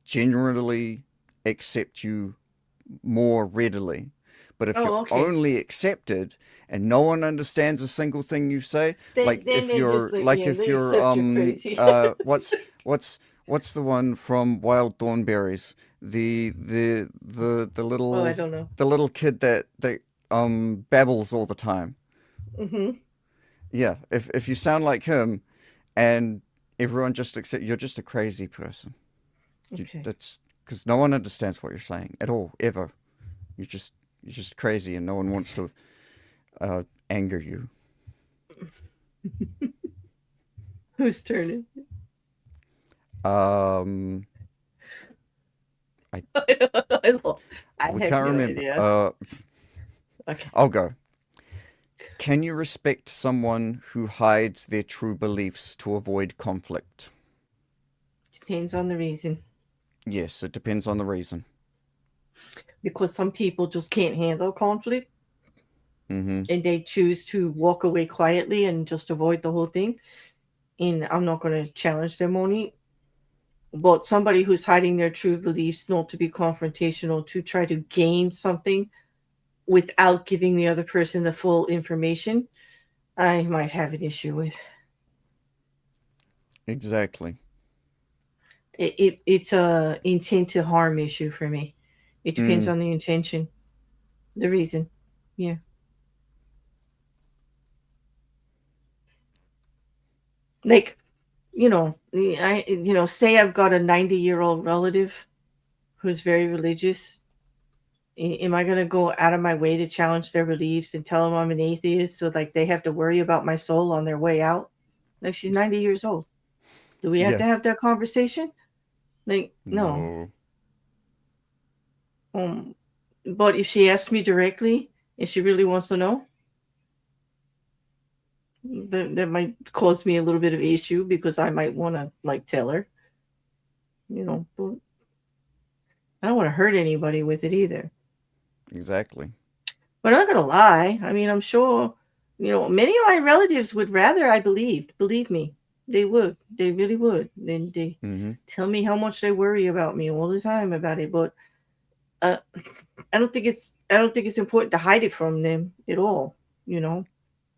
generally accept you more readily. But if you're Oh, okay. only accepted and no one understands a single thing you say, Then then they just like, like yeah, if they you're accept you're crazy. what's the one from Wild Thornberries? The Oh, I little don't know. kid that babbles all the time. Mm-hmm. Yeah, if you sound like him and everyone just accept you're just a crazy person. Okay. That's because no one understands what you're saying at all ever. You're just you're just crazy, and no one wants to anger you. Whose turn is Um, I it? I we have can't no remember. idea. Okay. I'll go. Can you respect someone who hides their true beliefs to avoid conflict? Depends on the reason. Yes, it depends on the reason. Because some people just can't handle conflict Mm-hmm. and they choose to walk away quietly and just avoid the whole thing. And I'm not going to challenge them on it. But somebody who's hiding their true beliefs, not to be confrontational, to try to gain something without giving the other person the full information, I might have an issue with. Exactly. It's a intent to harm issue for me. It depends Mm, on the intention, the reason. Yeah. Like, say I've got a 90-year-old relative who's very religious. Am I going to go out of my way to challenge their beliefs and tell them I'm an atheist so like they have to worry about my soul on their way out? Like, she's 90 years old. Do we have yeah. to have that conversation? Like, no. No. Um, but if she asks me directly and she really wants to know, that might cause me a little bit of issue because I might want to like tell her, but I don't want to hurt anybody with it either. Exactly. But I'm not gonna lie. I mean, I'm sure, many of my relatives would rather I believed. Believe me, they would. They really would. And they Mm-hmm. tell me how much they worry about me all the time about it. But uh, I don't think it's important to hide it from them at all, you know.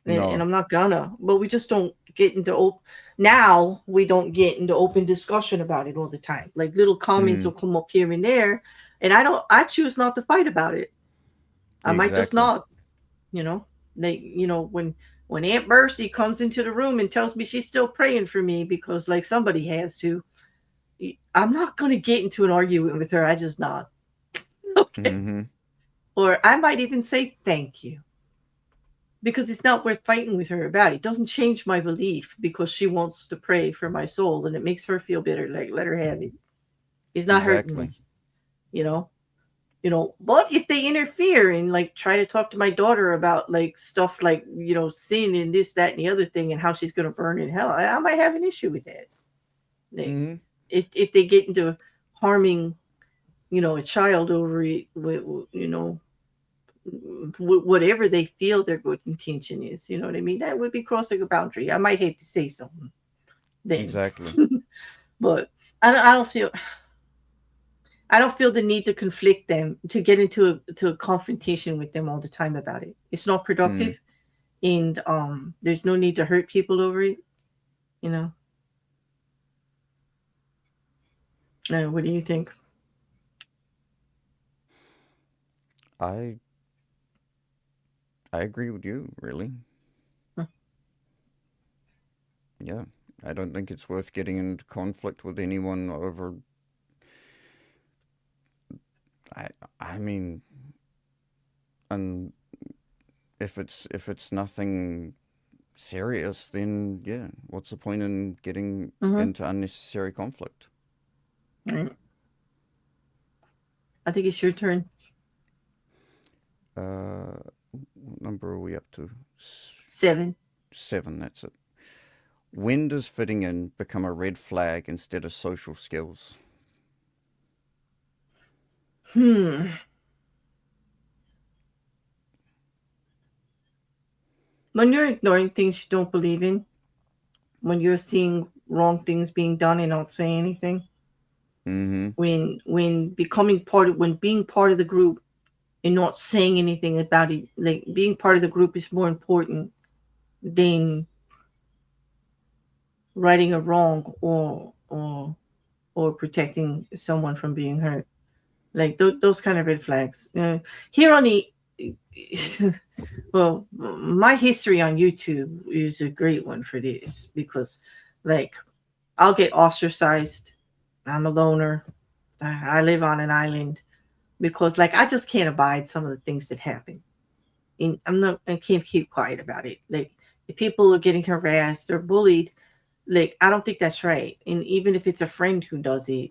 And No. I'm not gonna. But we just don't get into now. We don't get into open discussion about it all the time. Like little comments will Mm, come up here and there, and I don't. I choose not to fight about it. I might just exactly. not. You know, when Aunt Mercy comes into the room and tells me she's still praying for me because like somebody has to, I'm not gonna get into an argument with her. I just not. Okay. Mm-hmm. Or I might even say thank you because it's not worth fighting with her about. It doesn't change my belief because she wants to pray for my soul and it makes her feel better. Like let her have it. It's not hurting Exactly. me, you know. But if they interfere and like try to talk to my daughter about like stuff like sin and this, that, and the other thing and how she's going to burn in hell, I might have an issue with that. Like, Mm-hmm. if they get into harming a child over it, whatever they feel their good intention is. You know what I mean? That would be crossing a boundary. I might hate to say something then, Exactly. but I don't feel the need to conflict them, to get into a confrontation with them all the time about it. It's not Mm. productive, and there's no need to hurt people over it. You know. What do you think? I I agree with you, really. Huh. Yeah. I don't think it's worth getting into conflict with anyone over I I mean, and if it's nothing serious, then yeah, what's the point in getting Mm-hmm. into unnecessary conflict? Right. I think it's your turn. What number are we up to? 7. 7, that's it. When does fitting in become a red flag instead of social skills? Hmm. When you're ignoring things you don't believe in, when you're seeing wrong things being done and not saying anything, Mm-hmm. when being part of the group and not saying anything about it, like being part of the group is more important than righting a wrong or protecting someone from being hurt. Like those kind of red flags. Here on the well, my history on YouTube is a great one for this because, like, I'll get ostracized. I'm a loner. I live on an island because, like, I just can't abide some of the things that happen. And I can't keep quiet about it. Like, if people are getting harassed or bullied, like, I don't think that's right. And even if it's a friend who does it,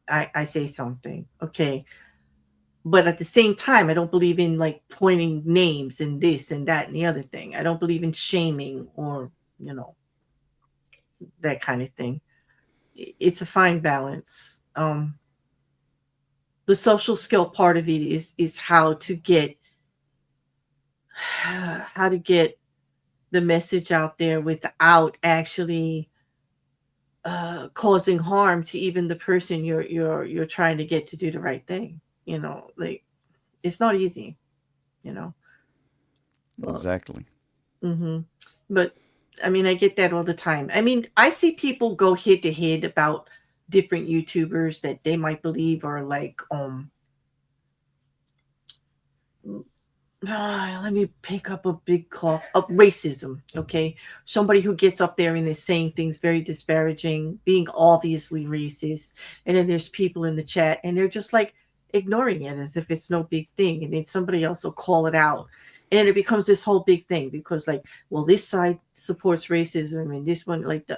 I say something. Okay. But at the same time, I don't believe in like pointing names and this and that and the other thing. I don't believe in shaming or, you know, that kind of thing. It's a fine balance. The social skill part of it is how to get the message out there without actually causing harm to even the person you're trying to get to do the right thing. Like it's not easy. You know, but Exactly. hmm but I mean, I get that all the time. I mean, I see people go head to head about different YouTubers that they might believe are like let me pick up a big call of racism. Okay, somebody who gets up there and is saying things very disparaging, being obviously racist, and then there's people in the chat and they're just like ignoring it as if it's no big thing, and then somebody else will call it out, and it becomes this whole big thing because like, well, this side supports racism and this one like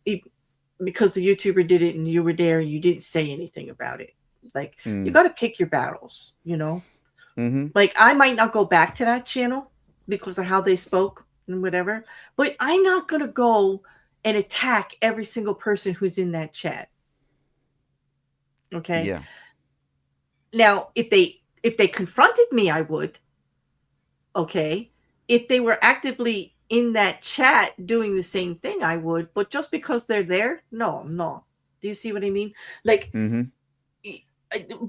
it, because the YouTuber did it and you were there and you didn't say anything about it. Like, you Mm. got to pick your battles. Mm-hmm. Like, I might not go back to that channel because of how they spoke and whatever, but I'm not going to go and attack every single person who's in that chat. Okay. Yeah. Now, if they confronted me, I would. Okay. If they were actively in that chat doing the same thing, I would. But just because they're there, no, I'm not. Do you see what I mean? Like, Mm-hmm.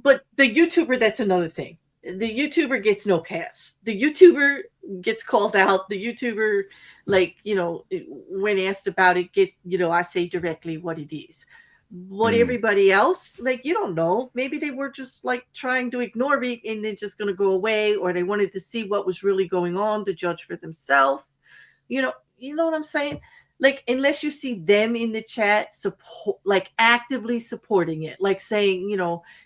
but the YouTuber, that's another thing. The YouTuber gets no pass. The YouTuber gets called out. The YouTuber, like, when asked about it, gets, I say directly what it is. What Mm. everybody else, like, you don't know. Maybe they were just like trying to ignore me and they're just going to go away, or they wanted to see what was really going on to judge for themselves. You know what I'm saying? Like, unless you see them in the chat support, like actively supporting it, like saying,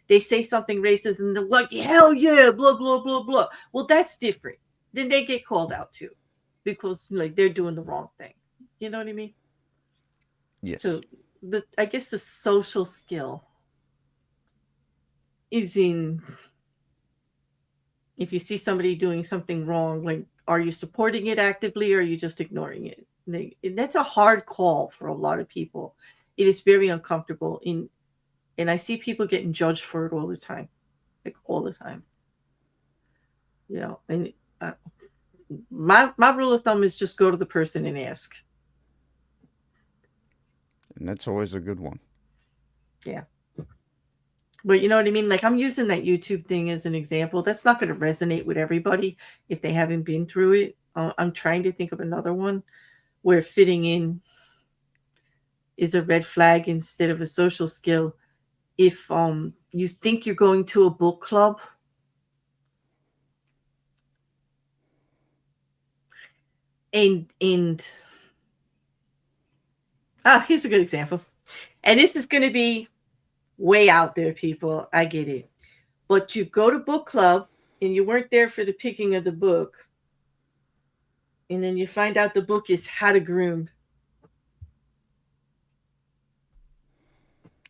they say something racist and they're like, hell yeah, blah blah blah blah. Well, that's different. Then they get called out too, because like they're doing the wrong thing. You know what I mean? Yes. So I guess the social skill is in, if you see somebody doing something wrong, like, are you supporting it actively, or are you just ignoring it? And that's a hard call for a lot of people. It is very uncomfortable. And I see people getting judged for it all the time, like all the time. And my rule of thumb is just go to the person and ask. And that's always a good one. Yeah. But you know what I mean? Like, I'm using that YouTube thing as an example. That's not going to resonate with everybody if they haven't been through it. I'm trying to think of another one where fitting in is a red flag instead of a social skill. If you think you're going to a book club and here's a good example. And this is going to be way out there, people. I get it. But you go to book club and you weren't there for the picking of the book. And then you find out the book is How to Groom.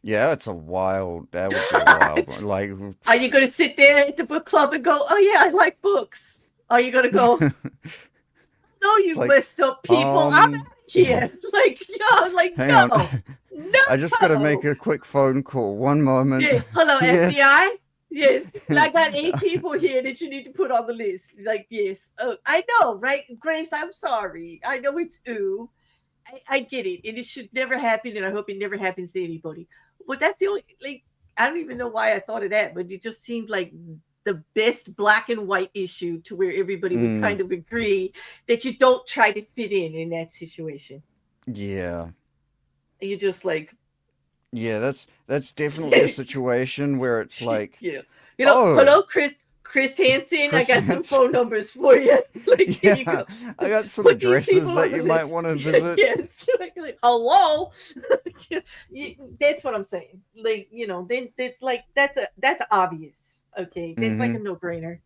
Yeah, that would be a wild one. Like, are you going to sit there at the book club and go, oh yeah, I like books? Are you going to go, no, you like, messed up people, I'm out of here. Like, hang no. on. No. I just got to make a quick phone call. One moment. Yeah. Hello, Yes. FBI? Yes. I got 8 people here that you need to put on the list. Like, yes. Oh, I know, right? Grace, I'm sorry. I know it's ooh. I get it. And it should never happen, and I hope it never happens to anybody. But that's the only, like, I don't even know why I thought of that, but it just seemed like the best black and white issue to where everybody would kind of agree that you don't try to fit in that situation. Yeah. You just like, yeah, that's definitely a situation where it's like, hello, Chris Hansen, I got some phone numbers for you. Like, here you go. I got some addresses that you might want to visit. Yes. Like, hello. That's what I'm saying. Like, then it's like, that's obvious. Okay. That's like a no-brainer.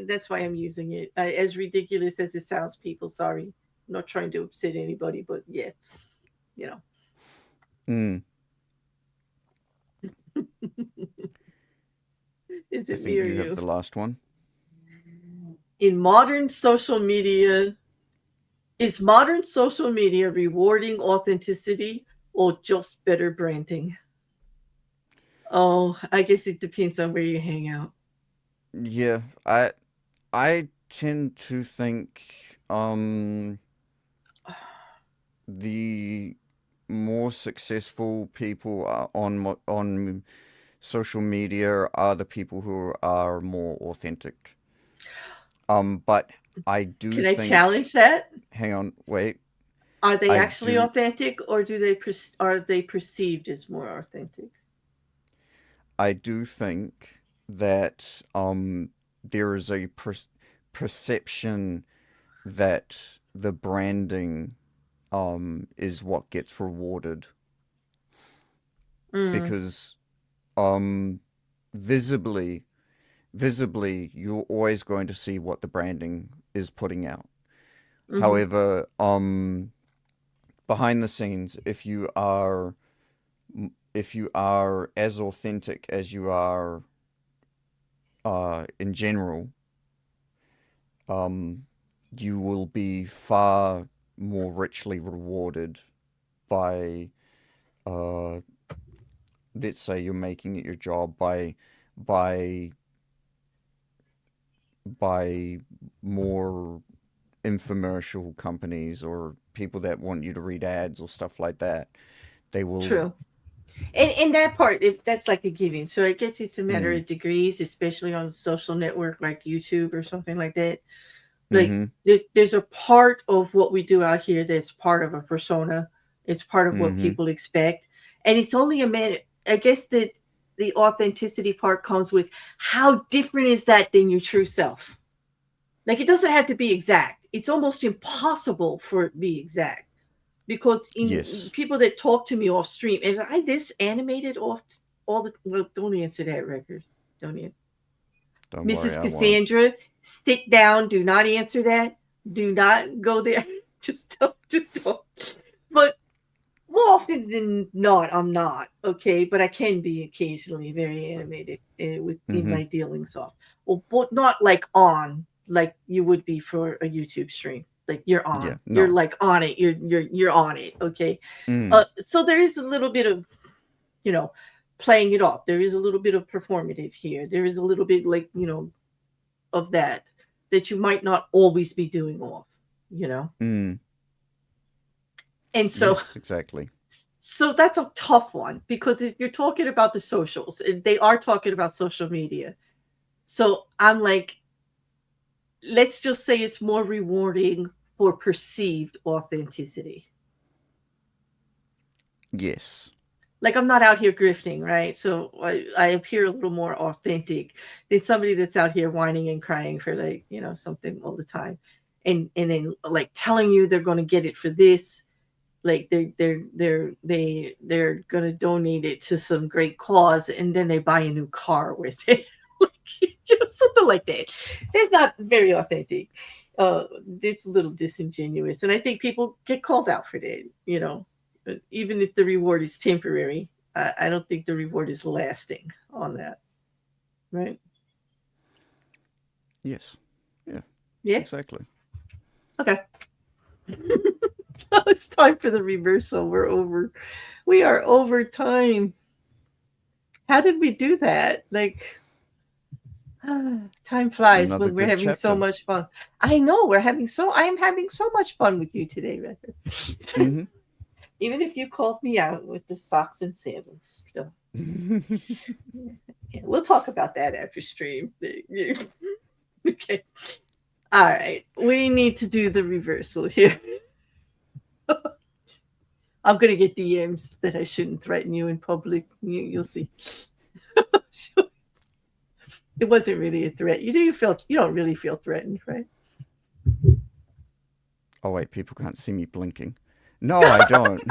That's why I'm using it. As ridiculous as it sounds, people, sorry. I'm not trying to upset anybody, but yeah. Is it me or you have the last one? In modern social media, is modern social media rewarding authenticity or just better branding? Oh, I guess it depends on where you hang out. Yeah, I tend to think the more successful people are on social media are the people who are more authentic. But I do Can think... I challenge that? Hang on, wait. Are they actually authentic, or are they perceived as more authentic? I do think that there is a perception that the branding is what gets rewarded. Because visibly you're always going to see what the branding is putting out. However, behind the scenes, if you are as authentic as you are in general, you will be far more richly rewarded by let's say you're making it your job by more infomercial companies or people that want you to read ads or stuff like that. They will And that part, if that's like a given. So I guess it's a matter Mm. of degrees, especially on social network like YouTube or something like that. Like Mm-hmm. there's a part of what we do out here that's part of a persona. It's part of what Mm-hmm. people expect, and it's only a matter. I guess that the authenticity part comes with how different is that than your true self. Like it doesn't have to be exact. It's almost impossible for it to be exact because in Yes. people that talk to me off stream, and I this animated off all the well, don't answer that record. Don't answer. Don't worry, Mrs. I won't. Cassandra, sit down. Do not answer that. Do not go there. Just don't. Just don't. But more often than not, I'm not okay. But I can be occasionally very animated with in Mm-hmm. my dealings off, well, but not like on like you would be for a YouTube stream. Like you're Yeah. on, you're No. like on it. You're on it. Okay, Mm. so there is a little bit of you know playing it off. There is a little bit of performative here. There is a little bit like of that you might not always be doing off. You know, Mm. and so Yes, exactly. so that's a tough one because if you're talking about the socials, they are talking about social media. So I'm like, let's just say it's more rewarding for perceived authenticity. Yes. Like I'm not out here grifting, right? So I appear a little more authentic than somebody that's out here whining and crying for like, something all the time. And then like telling you they're going to get it for this, like they're gonna donate it to some great cause and then they buy a new car with it. Like, something like that. It's not very authentic. It's a little disingenuous and I think people get called out for that. Even if the reward is temporary, I don't think the reward is lasting on that, right? Yes. Yeah. Yeah. Exactly. Okay. It's time for the reversal. We are over time. How did we do that? Like, time flies Another when we're good having so chapter. much fun. I know I am having so much fun with you today, Rekkr. Mm-hmm. Even if you called me out with the socks and sandals. So, yeah, we'll talk about that after stream. Okay. All right. We need to do the reversal here. I'm gonna get DMs that I shouldn't threaten you in public. You'll see. It wasn't really a threat. You don't really feel threatened, right? Oh wait, people can't see me blinking. No, I don't.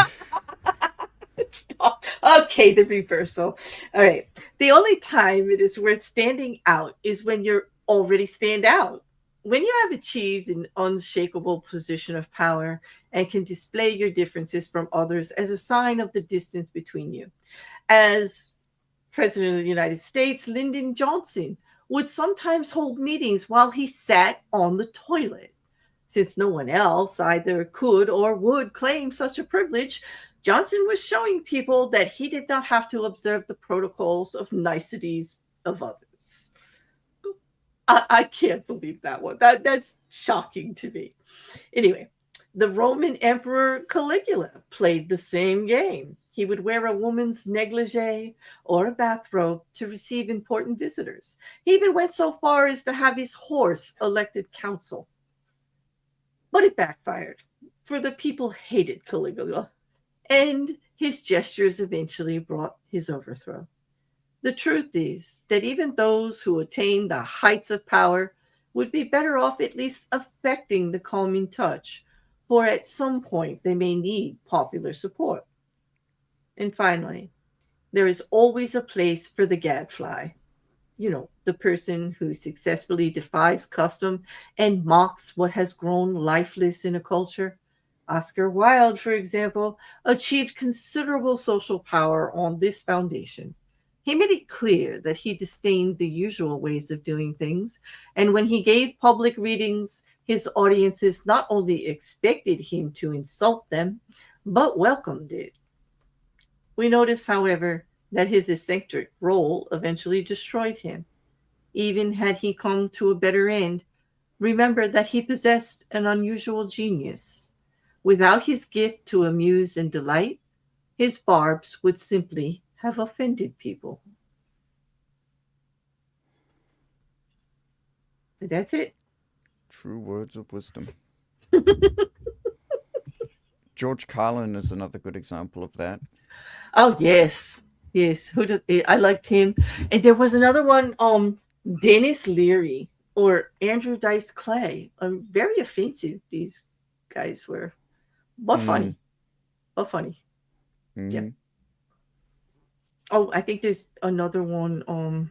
Stop. Okay, the reversal. All right. The only time it is worth standing out is when you're already stand out. When you have achieved an unshakable position of power and can display your differences from others as a sign of the distance between you. As President of the United States, Lyndon Johnson would sometimes hold meetings while he sat on the toilet. Since no one else either could or would claim such a privilege, Johnson was showing people that he did not have to observe the protocols of niceties of others. I can't believe that one. That's shocking to me. Anyway, the Roman Emperor Caligula played the same game. He would wear a woman's negligee or a bathrobe to receive important visitors. He even went so far as to have his horse elected consul. But it backfired, for the people hated Caligula, and his gestures eventually brought his overthrow. The truth is that even those who attain the heights of power would be better off at least affecting the calming touch, for at some point they may need popular support. And finally, there is always a place for the gadfly. The person who successfully defies custom and mocks what has grown lifeless in a culture. Oscar Wilde, for example, achieved considerable social power on this foundation. He made it clear that he disdained the usual ways of doing things, and when he gave public readings, his audiences not only expected him to insult them, but welcomed it. We notice, however, that his eccentric role eventually destroyed him. Even had he come to a better end, remember that he possessed an unusual genius. Without his gift to amuse and delight, his barbs would simply have offended people. That's it. True words of wisdom. George Carlin is another good example of that. Oh yes, yes. Who did I liked him? And there was another one. Dennis Leary or Andrew Dice Clay. Very offensive. These guys were, but funny, but funny. Yeah. Mm-hmm. Oh, I think there's another one.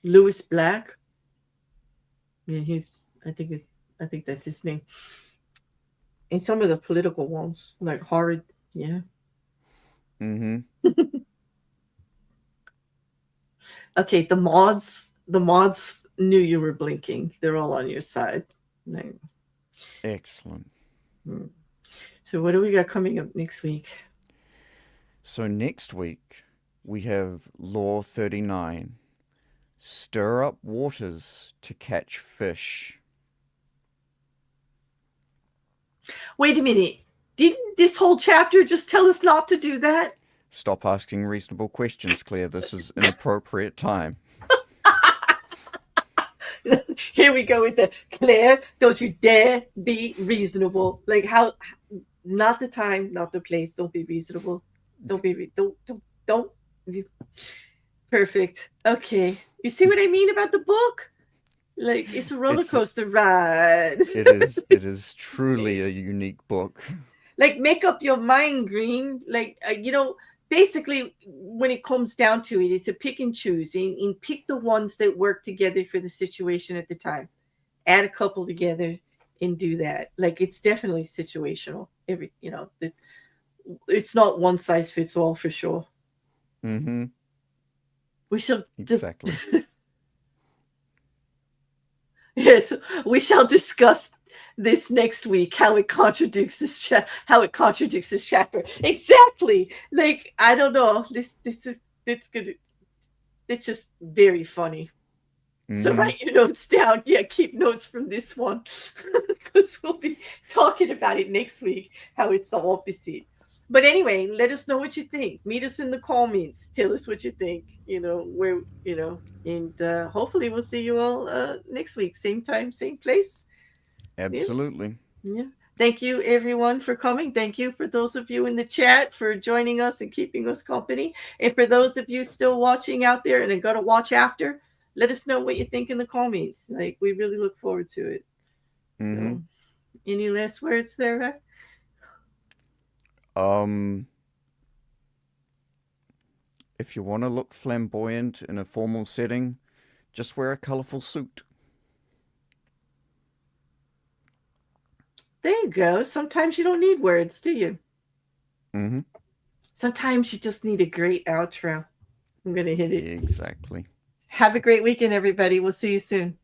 Lewis Black. Yeah, he's. I think it's. I think that's his name. And some of the political ones, like horrid. Yeah. Mm-hmm. Okay, the mods. The mods knew you were blinking. They're all on your side. Right. Excellent. So what do we got coming up next week? So next week we have Law 39. Stir up waters to catch fish. Wait a minute. Didn't this whole chapter just tell us not to do that? Stop asking reasonable questions, Claire. This is inappropriate time. Here we go with the Claire. Don't you dare be reasonable. Like how? Not the time, not the place. Don't be reasonable. Don't be. Don't. Perfect. Okay. You see what I mean about the book? Like it's a roller coaster ride. It is truly a unique book. Like make up your mind, Green. Like basically when it comes down to it, it's a pick and choose and pick the ones that work together for the situation at the time. Add a couple together and do that. Like it's definitely situational. It's not one size fits all for sure. Mm-hmm. We shall exactly. Yes, we shall discuss this next week. How it contradicts this chapter. Exactly. Like I don't know. It's just very funny. Mm-hmm. So write your notes down. Yeah, keep notes from this one because we'll be talking about it next week. How it's the opposite. But anyway, let us know what you think. Meet us in the comments. Tell us what you think. And hopefully we'll see you all next week. Same time, same place. Absolutely. Yeah. Thank you, everyone, for coming. Thank you for those of you in the chat for joining us and keeping us company. And for those of you still watching out there and are going to watch after, let us know what you think in the comments. Like, we really look forward to it. Mm-hmm. So, any last words there, Rekkr? If you want to look flamboyant in a formal setting, just wear a colorful suit. There you go. Sometimes you don't need words, do you? Mm-hmm. Sometimes you just need a great outro. I'm going to hit it. Exactly. Have a great weekend, everybody. We'll see you soon.